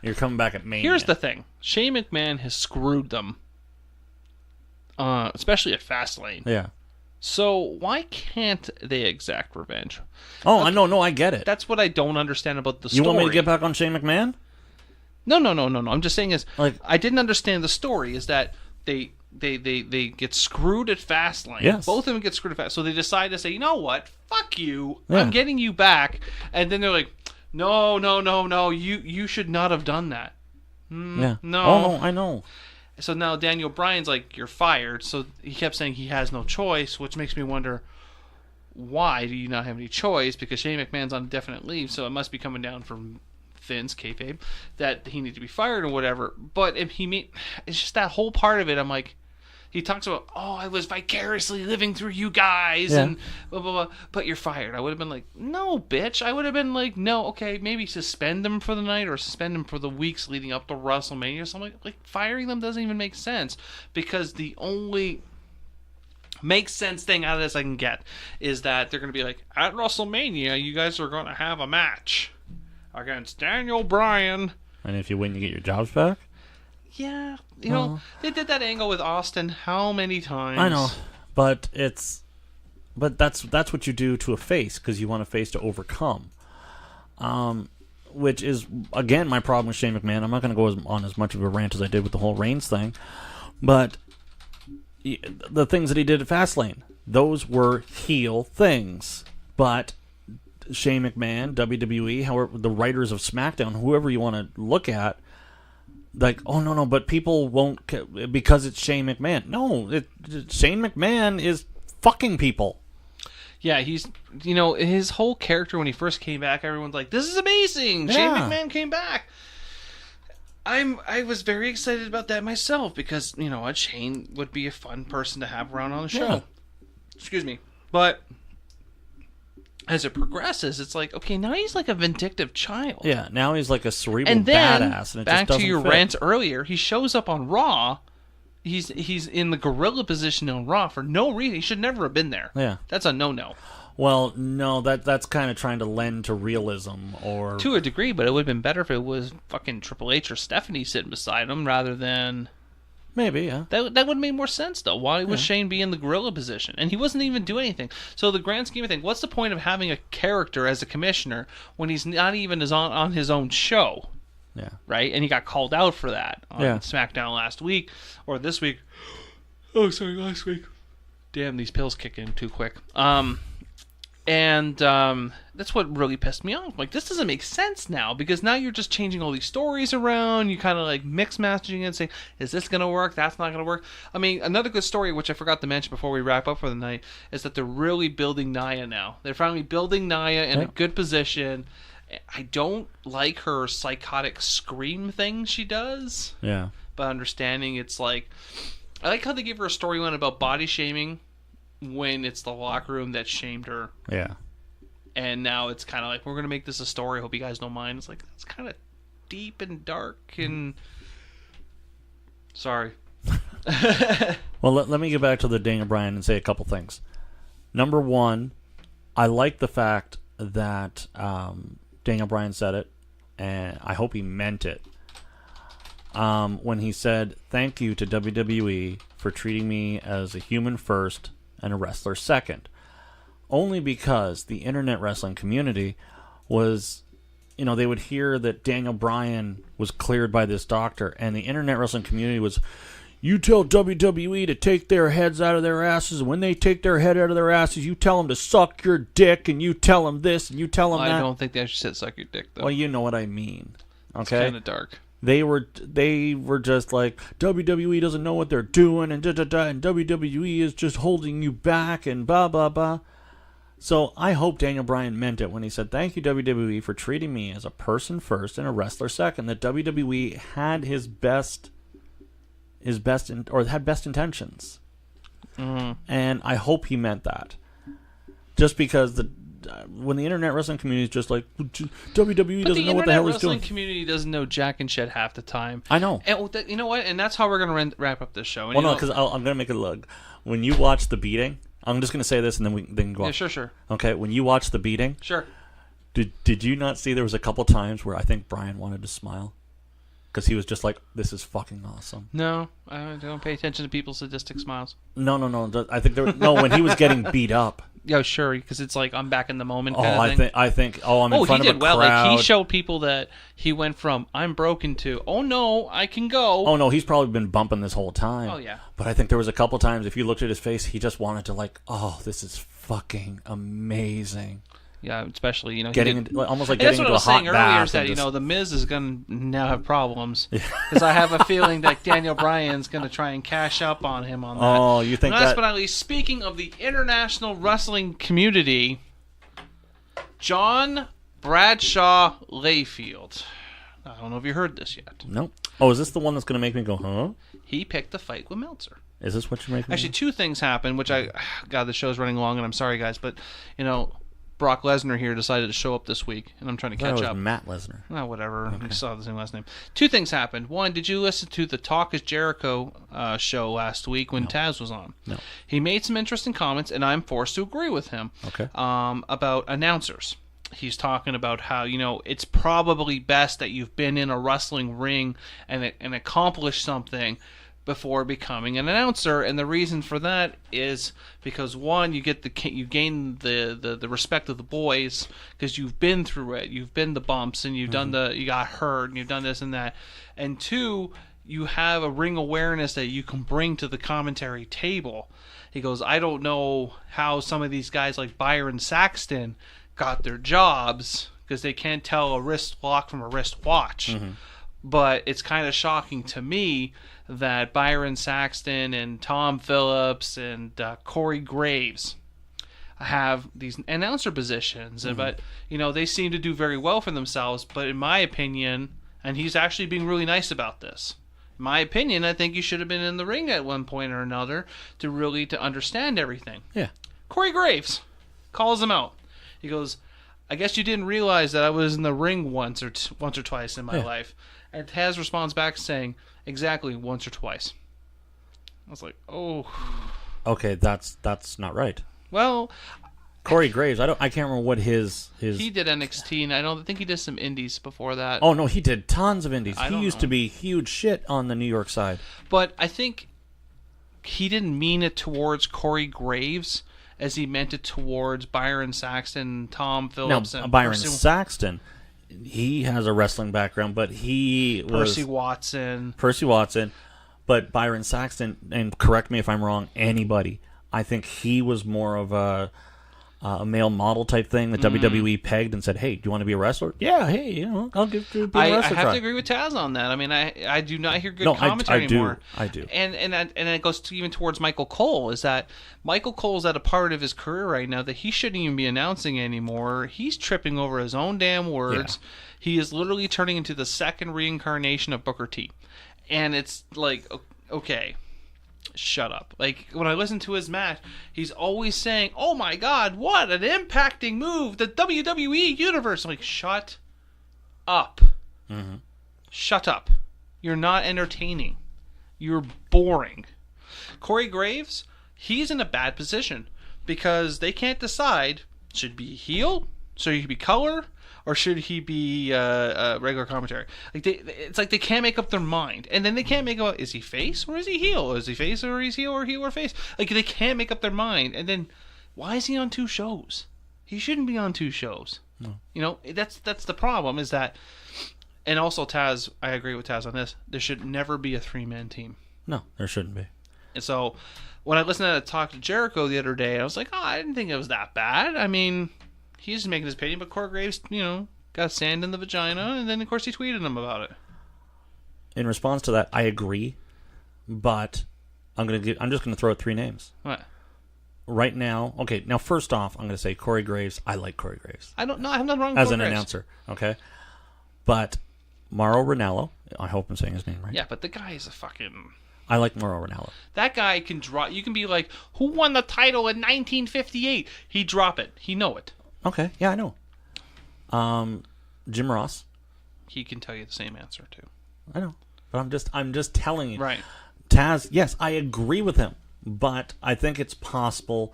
You're coming back at Mania. Here's the thing. Shane McMahon has screwed them. Especially at Fastlane. Yeah. So why can't they exact revenge? Oh, I know. No, I get it. That's what I don't understand about the story. You want me to get back on Shane McMahon? No. I'm just saying I didn't understand the story is that they get screwed at Fastlane. Yes. Both of them get screwed at Fastlane. So they decide to say, you know what? Fuck you. Yeah. I'm getting you back. And then they're like, no. You should not have done that. Yeah. No. Oh, no, I know. So now Daniel Bryan's like, you're fired. So he kept saying he has no choice, which makes me wonder, why do you not have any choice? Because Shane McMahon's on definite leave, so it must be coming down from Vince, kayfabe, that he needs to be fired or whatever. But if it's just that whole part of it, I'm like, he talks about, I was vicariously living through you guys, and blah, blah, blah, but you're fired. I would have been like, no, bitch. I would have been like, no, okay, maybe suspend them for the night or suspend them for the weeks leading up to WrestleMania or something. Like, firing them doesn't even make sense, because the only makes sense thing out of this I can get is that they're going to be like, at WrestleMania, you guys are going to have a match against Daniel Bryan. And if you win, you get your jobs back? Yeah, you know, they did that angle with Austin how many times? I know, but that's what you do to a face, because you want a face to overcome. Which is, again, my problem with Shane McMahon. I'm not going to go on as much of a rant as I did with the whole Reigns thing, but the things that he did at Fastlane, those were heel things. But Shane McMahon, WWE, however, the writers of SmackDown, whoever you want to look at, like, oh, no, but people won't, because it's Shane McMahon. No, Shane McMahon is fucking people. Yeah, he's, his whole character when he first came back, everyone's like, this is amazing! Yeah. Shane McMahon came back! I was very excited about that myself, because, you know what, Shane would be a fun person to have around on the show. Yeah. Excuse me. But as it progresses, it's like, okay, now he's like a vindictive child. Yeah, now he's like a cerebral and then, badass. And it back just doesn't to your fit. rant earlier, he shows up on Raw. He's in the gorilla position on Raw for no reason. He should never have been there. Yeah. That's a no-no. Well, no, that's kind of trying to lend to realism, or to a degree, but it would have been better if it was fucking Triple H or Stephanie sitting beside him rather than... Maybe, yeah. That would have made more sense, though. Why was Shane be in the gorilla position? And he wasn't even doing anything. So the grand scheme of things, what's the point of having a character as a commissioner when he's not even on his own show? Yeah. Right? And he got called out for that on SmackDown last week, or this week. Oh, sorry, last week. Damn, these pills kick in too quick. And that's what really pissed me off. Like, this doesn't make sense now, because now you're just changing all these stories around. You kind of like mix messaging and saying, is this going to work? That's not going to work. I mean, another good story, which I forgot to mention before we wrap up for the night, is that they're really building Nia now. They're finally building Nia in a good position. I don't like her psychotic scream thing she does. Yeah. But understanding it's like, I like how they give her a storyline about body shaming when it's the locker room that shamed her. Yeah. And now it's kind of like, we're going to make this a story. Hope you guys don't mind. It's like, it's kind of deep and dark and... Sorry. Well, let me get back to the Daniel Bryan and say a couple things. Number one, I like the fact that Daniel Bryan said it, and I hope he meant it. When he said, thank you to WWE for treating me as a human first and a wrestler second. Only because the internet wrestling community was, they would hear that Daniel Bryan was cleared by this doctor, and the internet wrestling community was, You tell WWE to take their heads out of their asses, and when they take their head out of their asses, you tell them to suck your dick, and you tell them this, and you tell them that. I don't think they actually said suck your dick, though. Well, you know what I mean. Okay? It's kind of dark. They were just like, WWE doesn't know what they're doing, and da-da-da, and WWE is just holding you back, and blah, blah, blah. So I hope Daniel Bryan meant it when he said, thank you, WWE, for treating me as a person first and a wrestler second, that WWE had had best intentions. Mm-hmm. And I hope he meant that. Just because when the internet wrestling community is just like, WWE doesn't know what the hell he's doing. The wrestling community doesn't know jack and shit half the time. I know. And you know what? And that's how we're going to wrap up this show. And well, no, because I'm going to make it look. When you watch the beating, I'm just going to say this and then we can go on. Yeah, sure. Okay, when you watch the beating, sure. Did you not see there was a couple times where I think Bryan wanted to smile? Because he was just like, this is fucking awesome. No, I don't pay attention to people's sadistic smiles. No. I think when he was getting beat up. Yeah, sure, because it's like I'm back in the moment. Oh, kind of thing. I think. I'm in front of a crowd. He did well. Like he showed people that he went from I'm broken to oh no, I can go. Oh no, he's probably been bumping this whole time. Oh yeah. But I think there was a couple times if you looked at his face, he just wanted to like, oh, this is fucking amazing. Yeah, especially getting into, almost like and getting into a hot bath. That's what I was saying earlier is that the Miz is going to now have problems because I have a feeling that Daniel Bryan's going to try and cash up on him on that. Oh, you think and last but not least, speaking of the international wrestling community, John Bradshaw Layfield. I don't know if you heard this yet. Nope. Oh, is this the one that's going to make me go, huh? He picked the fight with Meltzer. Is this what you're making? Actually, two things happened, which God, the show's running long, and I'm sorry, guys, but Brock Lesnar here decided to show up this week, and I'm trying to catch up. Matt Lesnar. Oh, whatever. Okay. We saw the same last name. Two things happened. One, did you listen to the Talk is Jericho show last week when Taz was on? No. He made some interesting comments, and I'm forced to agree with him. Okay. About announcers. He's talking about how, it's probably best that you've been in a wrestling ring and accomplished something before becoming an announcer, and the reason for that is because one, you gain the respect of the boys because you've been through it, you've been the bumps, and you've done you got hurt, and you've done this and that, and two, you have a ring awareness that you can bring to the commentary table. He goes, I don't know how some of these guys like Byron Saxton got their jobs because they can't tell a wrist lock from a wrist watch. Mm-hmm. But it's kind of shocking to me that Byron Saxton and Tom Phillips and Corey Graves have these announcer positions. Mm-hmm. But, they seem to do very well for themselves. But in my opinion, and he's actually being really nice about this, in my opinion, I think you should have been in the ring at one point or another to understand everything. Yeah. Corey Graves calls him out. He goes, I guess you didn't realize that I was in the ring once or twice in my life. And Taz responds back saying, exactly, once or twice. I was like, oh. Okay, that's not right. Well, Corey Graves, I can't remember what his he did NXT, and I don't think he did some indies before that. Oh no, he did tons of indies. He used to be huge shit on the New York side. But I think he didn't mean it towards Corey Graves as he meant it towards Byron Saxton, Tom Phillips, now, and Byron Saxton. He has a wrestling background, but he was Percy Watson. But Byron Saxton, and correct me if I'm wrong, anybody, I think he was more of a male model type thing that WWE pegged and said, hey, do you want to be a wrestler? Yeah, hey, I'll give a wrestler I have to agree with Taz on that. I mean, I do not hear good commentary anymore. I do. And it goes even towards Michael Cole, is that Michael Cole's at a part of his career right now that he shouldn't even be announcing anymore. He's tripping over his own damn words. Yeah. He is literally turning into the second reincarnation of Booker T. And it's like, okay, shut up. Like, when I listen to his match, he's always saying, oh my god, what an impacting move, the WWE Universe. I'm like, shut up. Mm-hmm. Shut up. You're not entertaining. You're boring. Corey Graves, he's in a bad position because they can't decide, should be heel, should he be color, or should he be regular commentary? Like it's like they can't make up their mind, and then they can't make up, is he face or is he heel? Is he face or is he heel or face? Like they can't make up their mind, and then why is he on two shows? He shouldn't be on two shows. No. That's the problem, is that, and also Taz, I agree with Taz on this. There should never be a 3-man team. No, there shouldn't be. And so when I listened to Talk to Jericho the other day, I was like, oh, I didn't think it was that bad. I mean, he's making his opinion, but Corey Graves, got sand in the vagina, and then, of course, he tweeted him about it. In response to that, I agree, but I'm just going to throw out 3 names. What? Right now, okay, now first off, I'm going to say Corey Graves. I like Corey Graves. I have nothing wrong with as Corey an Graves. announcer, okay? But Mauro Ranallo, I hope I'm saying his name right. Yeah, but the guy is a fucking... I like Mauro Ranallo. That guy can drop... You can be like, who won the title in 1958? He'd drop it. He know it. Okay, yeah, I know. Jim Ross. He can tell you the same answer, too. I know. But I'm just telling you. Right. Taz, yes, I agree with him. But I think it's possible,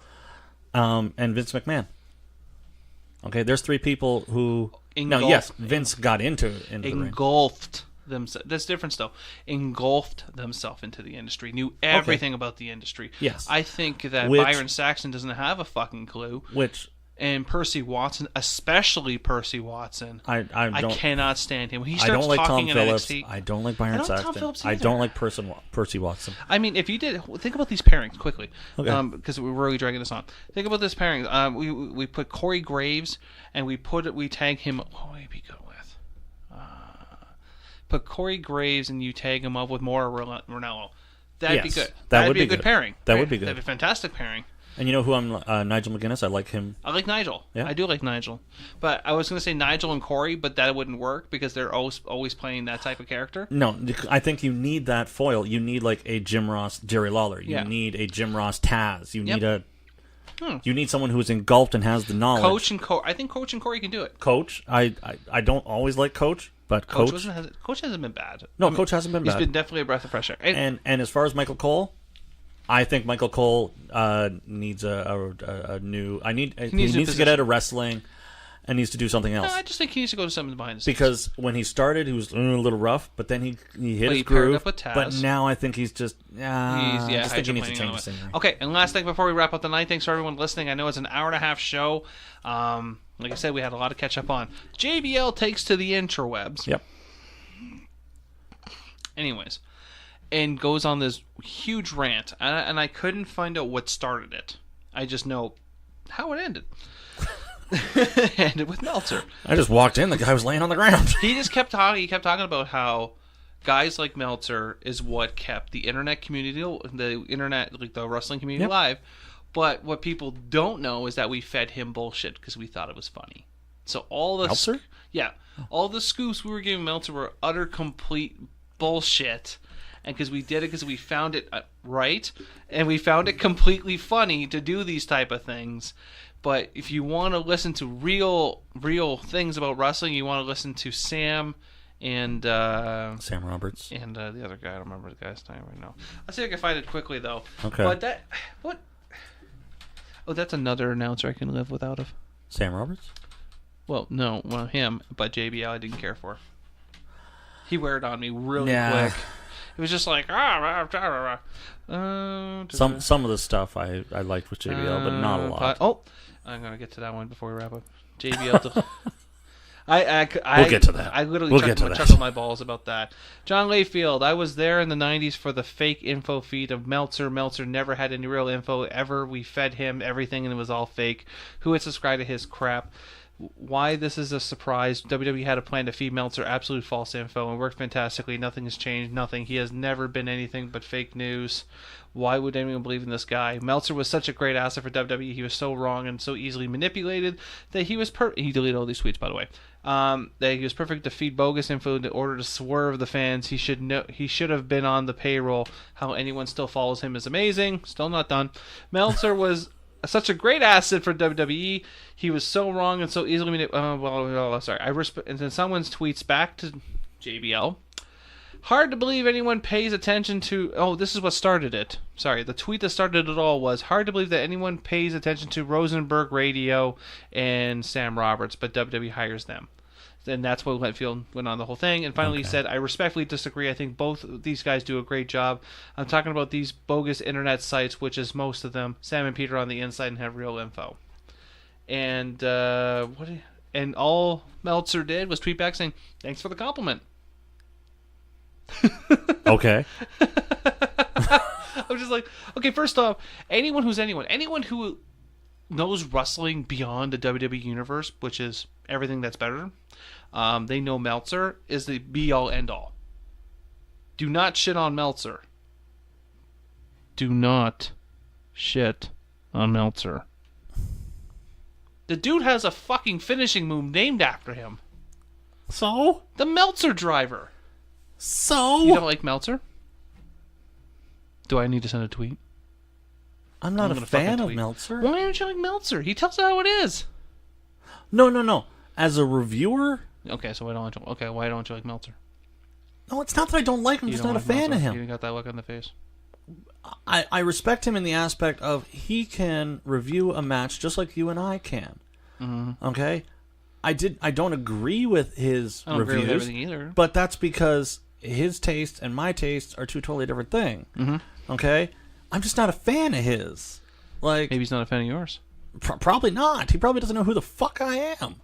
and Vince McMahon. Okay, there's 3 people who... Now, yes, Vince got into the ring. Engulfed themselves. That's different, though. Engulfed themselves into the industry. Knew everything about the industry. Yes. I think that Byron Saxton doesn't have a fucking clue. And Percy Watson, especially Percy Watson, I cannot stand him. When he starts I don't like talking Tom Phillips. NXT, I don't like Byron Saxton. I don't like Percy Watson. I mean, if you did, think about these pairings quickly, okay. Because we're really dragging this on. Think about this pairing. We put Corey Graves and we tag him. What would he be good with? Put Corey Graves and you tag him up with Mauro Ranallo. That'd be good. That'd be a good pairing. That would be good. That'd be a fantastic pairing. And you know who I'm? Nigel McGuinness. I like him. I like Nigel. Yeah. I do like Nigel. But I was going to say Nigel and Corey, but that wouldn't work because they're always playing that type of character. No, I think you need that foil. You need like a Jim Ross, Jerry Lawler. You need a Jim Ross, Taz. You need you need someone who's engulfed and has the knowledge. I think Coach and Corey can do it. Coach. I don't always like Coach, but Coach hasn't been bad. No, Coach hasn't been bad. He's been definitely a breath of fresh air. And as far as Michael Cole, I think Michael Cole needs a new. He needs to get out of wrestling and needs to do something else. No, I just think he needs to go to something behind the scenes. Because when he started, he was a little rough, but then he hit his groove. Up with Taz. But now I think he's just. I just think he needs to change the scenery. Okay, and last thing before we wrap up the night, thanks for everyone listening. I know it's an hour-and-a-half show. Like I said, we had a lot to catch up on. JBL takes to the interwebs. Yep. Anyways. And goes on this huge rant, and I couldn't find out what started it. I just know how it ended. It ended with Meltzer. I just walked in, the guy was laying on the ground. He just kept talking. He kept talking about how guys like Meltzer is what kept the internet community, like the wrestling community, alive. But what people don't know is that we fed him bullshit because we thought it was funny. So all the Meltzer? All the scoops we were giving Meltzer were utter complete bullshit. And because we did it because we found it right, and we found it completely funny to do these type of things. But if you want to listen to real things about wrestling, you want to listen to Sam and Sam Roberts and the other guy. I don't remember the guy's name right now. I'll see if I can find it quickly though. Okay. But that's another announcer I can live without of. Sam Roberts? Well, no, him, but JBL I didn't care for. He wear it on me really quick. It was just like some of the stuff I liked with JBL, but not a lot. I'm gonna get to that one before we wrap up. JBL. We'll get to that. I literally chuckled my balls about that. John Layfield. I was there in the '90s for the fake info feed of Meltzer. Meltzer never had any real info ever. We fed him everything, and it was all fake. Who had subscribed to his crap? Why this is a surprise. WWE had a plan to feed Meltzer absolute false info and worked fantastically. Nothing has changed. Nothing. He has never been anything but fake news. Why would anyone believe in this guy? Meltzer was such a great asset for WWE. He was so wrong and so easily manipulated that he was he deleted all these tweets, by the way. That he was perfect to feed bogus info in order to swerve the fans. He should have been on the payroll. How anyone still follows him is amazing. Still not done. Meltzer was such a great asset for WWE. He was so wrong and so easily sorry. And then someone's tweets back to JBL. Hard to believe anyone pays attention to... Oh, this is what started it. Sorry, the tweet that started it all was, hard to believe that anyone pays attention to Rosenberg Radio and Sam Roberts, but WWE hires them. And that's what Letfield went on the whole thing. And finally he said, I respectfully disagree. I think both these guys do a great job. I'm talking about these bogus internet sites, which is most of them. Sam and Peter on the inside and have real info. And all Meltzer did was tweet back saying, thanks for the compliment. Okay. I'm just like, okay, first off, anyone who knows wrestling beyond the WWE universe, which is everything that's better, they know Meltzer is the be-all, end-all. Do not shit on Meltzer. Do not shit on Meltzer. The dude has a fucking finishing move named after him. So? The Meltzer driver. So? You don't like Meltzer? Do I need to send a tweet? I'm not a fan of Meltzer. Why aren't you like Meltzer? He tells it how it is. No. As a reviewer? Okay, so why don't you like Meltzer? No, it's not that I don't like him. I'm just not a fan of him. You got that look on the face. I respect him in the aspect of he can review a match just like you and I can. Mm-hmm. Okay? I don't agree with his I don't reviews, agree with everything either. but that's because his taste and my taste are two totally different things. Mm-hmm. Okay? I'm just not a fan of his. Like, maybe he's not a fan of yours. Probably not. He probably doesn't know who the fuck I am.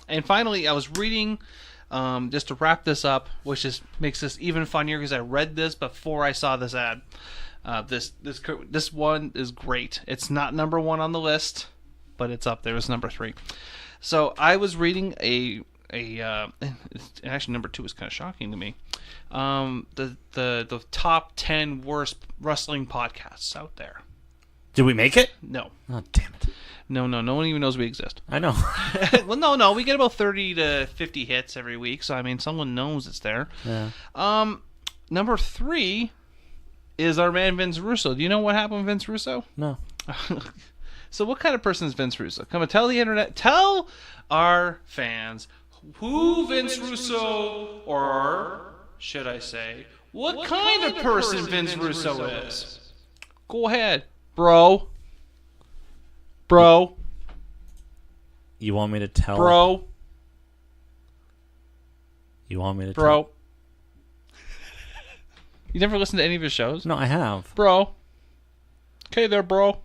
And finally, I was reading, just to wrap this up, which makes this even funnier because I read this before I saw this ad. This one is great. It's not number 1 on the list, but it's up there. It's number 3. So I was reading actually number 2 is kind of shocking to me. The top 10 worst wrestling podcasts out there. Did we make it? No. Oh, damn it. No one even knows we exist. I know. Well, no, we get about 30 to 50 hits every week, so I mean, someone knows it's there. Yeah. Number 3 is our man Vince Russo. Do you know what happened with Vince Russo? No. So what kind of person is Vince Russo? Come and tell the internet, tell our fans who Vince Russo, or should I say, what kind of person Vince Russo is. Go ahead, bro. You want me to tell? Bro. You want me to Bro. You never listened to any of his shows? No, I have. Bro. Okay there, bro.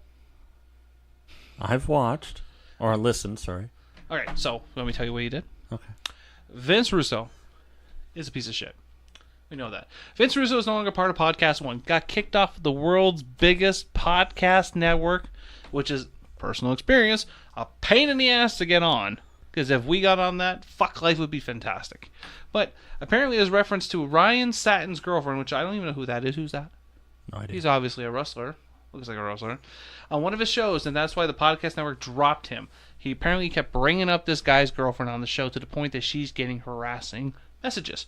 I've watched. Or listened, sorry. Okay, so let me tell you what he did. Okay. Vince Russo is a piece of shit. We know that. Vince Russo is no longer part of Podcast One. Got kicked off the world's biggest podcast network, which is personal experience, a pain in the ass to get on. Because if we got on that, fuck, life would be fantastic. But apparently there's reference to Ryan Satin's girlfriend, which I don't even know who that is. Who's that? No idea. He's obviously a wrestler. Looks like a wrestler. On one of his shows, and that's why the podcast network dropped him. He apparently kept bringing up this guy's girlfriend on the show to the point that she's getting harassing messages.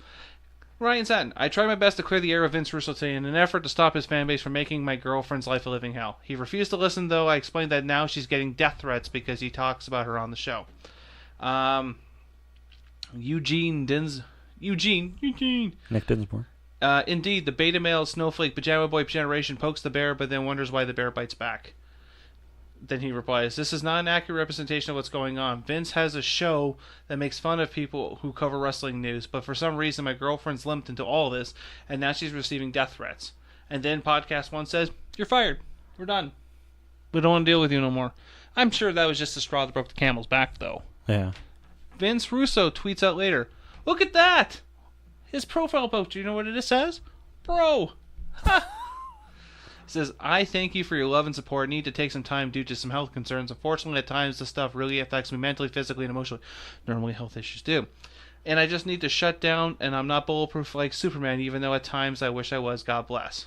Ryan Satin, I tried my best to clear the air of Vince Russo today in an effort to stop his fan base from making my girlfriend's life a living hell. He refused to listen, though. I explained that now she's getting death threats because he talks about her on the show. Eugene. Nick Dinsmore. Indeed, the beta male snowflake pajama boy generation pokes the bear, but then wonders why the bear bites back. Then he replies, "This is not an accurate representation of what's going on. Vince has a show that makes fun of people who cover wrestling news, but for some reason my girlfriend's limped into all this, and now she's receiving death threats." And then Podcast One says, "You're fired. We're done. We don't want to deal with you no more." I'm sure that was just the straw that broke the camel's back, though. Yeah. Vince Russo tweets out later, "Look at that! His profile post, do you know what it says? Bro!" It says, "I thank you for your love and support. Need to take some time due to some health concerns. Unfortunately, at times this stuff really affects me mentally, physically, and emotionally. Normally health issues do. And I just need to shut down, and I'm not bulletproof like Superman, even though at times I wish I was. God bless."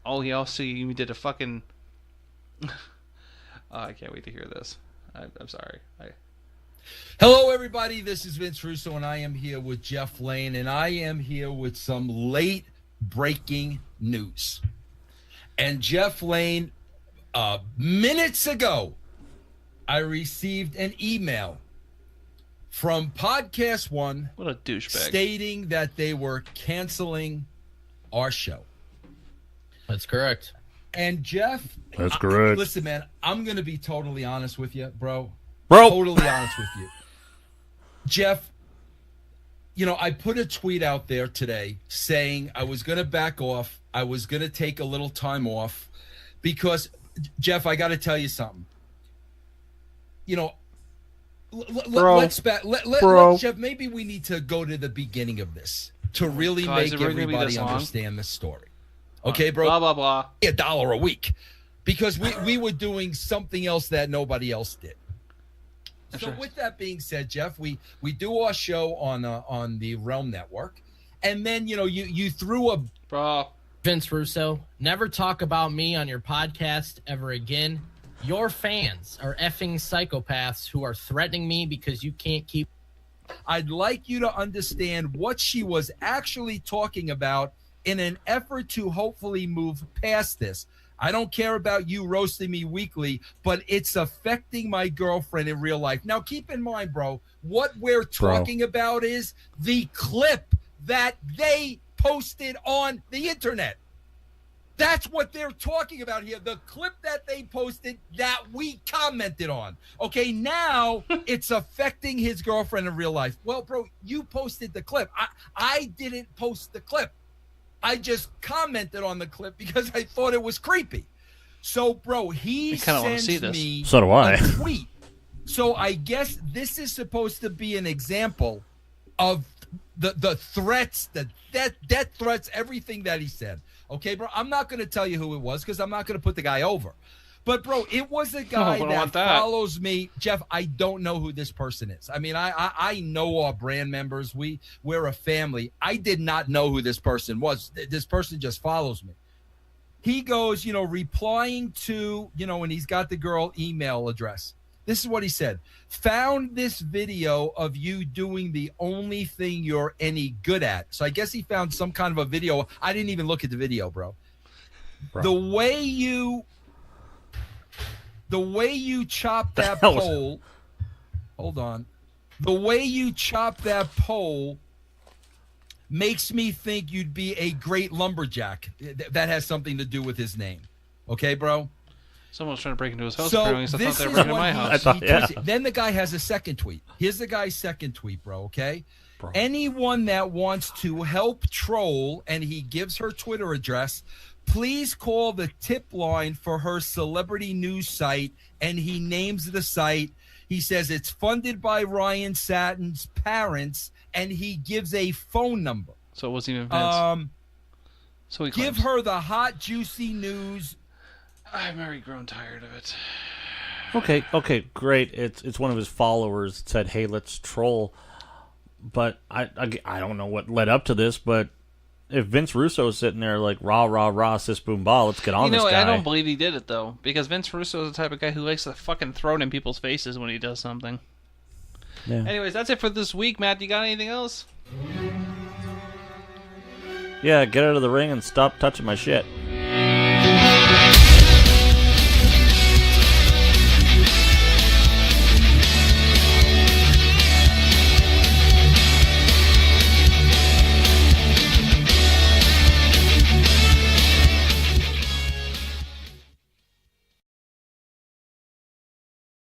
Oh, he also did a fucking... I can't wait to hear this. I'm sorry. Hello, everybody. This is Vince Russo, and I am here with Jeff Lane, and I am here with some late-breaking news. And Jeff Lane, minutes ago, I received an email from Podcast One. What a douchebag. Stating that they were canceling our show. That's correct. And Jeff, That's correct. Listen, man, I'm going to be totally honest with you, bro. Totally honest with you. Jeff, I put a tweet out there today saying I was going to back off. I was going to take a little time off because, Jeff, I got to tell you something. Let's Jeff, maybe we need to go to the beginning of this to really make everybody understand this story. Okay, bro? Blah, blah, blah. $1 a week. Because we were doing something else that nobody else did. So with that being said, Jeff, we do our show on the Realm Network. And then, you threw a... Bro. Vince Russo, never talk about me on your podcast ever again. Your fans are effing psychopaths who are threatening me because you can't keep... I'd like you to understand what she was actually talking about in an effort to hopefully move past this. I don't care about you roasting me weekly, but it's affecting my girlfriend in real life. Now, keep in mind, bro, what we're talking about is the clip that they posted on the internet. That's what they're talking about here. The clip that they posted that we commented on. Okay, now it's affecting his girlfriend in real life. Well, bro, you posted the clip. I didn't post the clip. I just commented on the clip because I thought it was creepy. So, bro, he sends me so do I. a tweet. So I guess this is supposed to be an example of the threats, the death threats, everything that he said. Okay, bro, I'm not going to tell you who it was because I'm not going to put the guy over. But, bro, it was a guy that follows me. Jeff, I don't know who this person is. I mean, I know our brand members. We're a family. I did not know who this person was. This person just follows me. He goes, replying to, and he's got the girl email address. This is what he said. Found this video of you doing the only thing you're any good at. So I guess he found some kind of a video. I didn't even look at the video, bro. The way you chop that pole. Hold on. The way you chop that pole makes me think you'd be a great lumberjack. That has something to do with his name. Okay, bro? Someone was trying to break into his house. So I thought they were breaking into my house. Then the guy has a second tweet. Here's the guy's second tweet, bro, okay? Anyone that wants to help troll, and he gives her Twitter address, please call the tip line for her celebrity news site, and he names the site. He says it's funded by Ryan Satin's parents, and he gives a phone number. So it wasn't even Vince. So he give her the hot, juicy news. I'm already grown tired of it. Okay, great. It's one of his followers that said, "Hey, let's troll." But I don't know what led up to this, but if Vince Russo is sitting there like rah rah rah sis boom ball, let's get on this guy. I don't believe he did it though, because Vince Russo is the type of guy who likes to fucking throw it in people's faces when he does something. Yeah. Anyways, that's it for this week, Matt. You got anything else? Yeah, get out of the ring and stop touching my shit.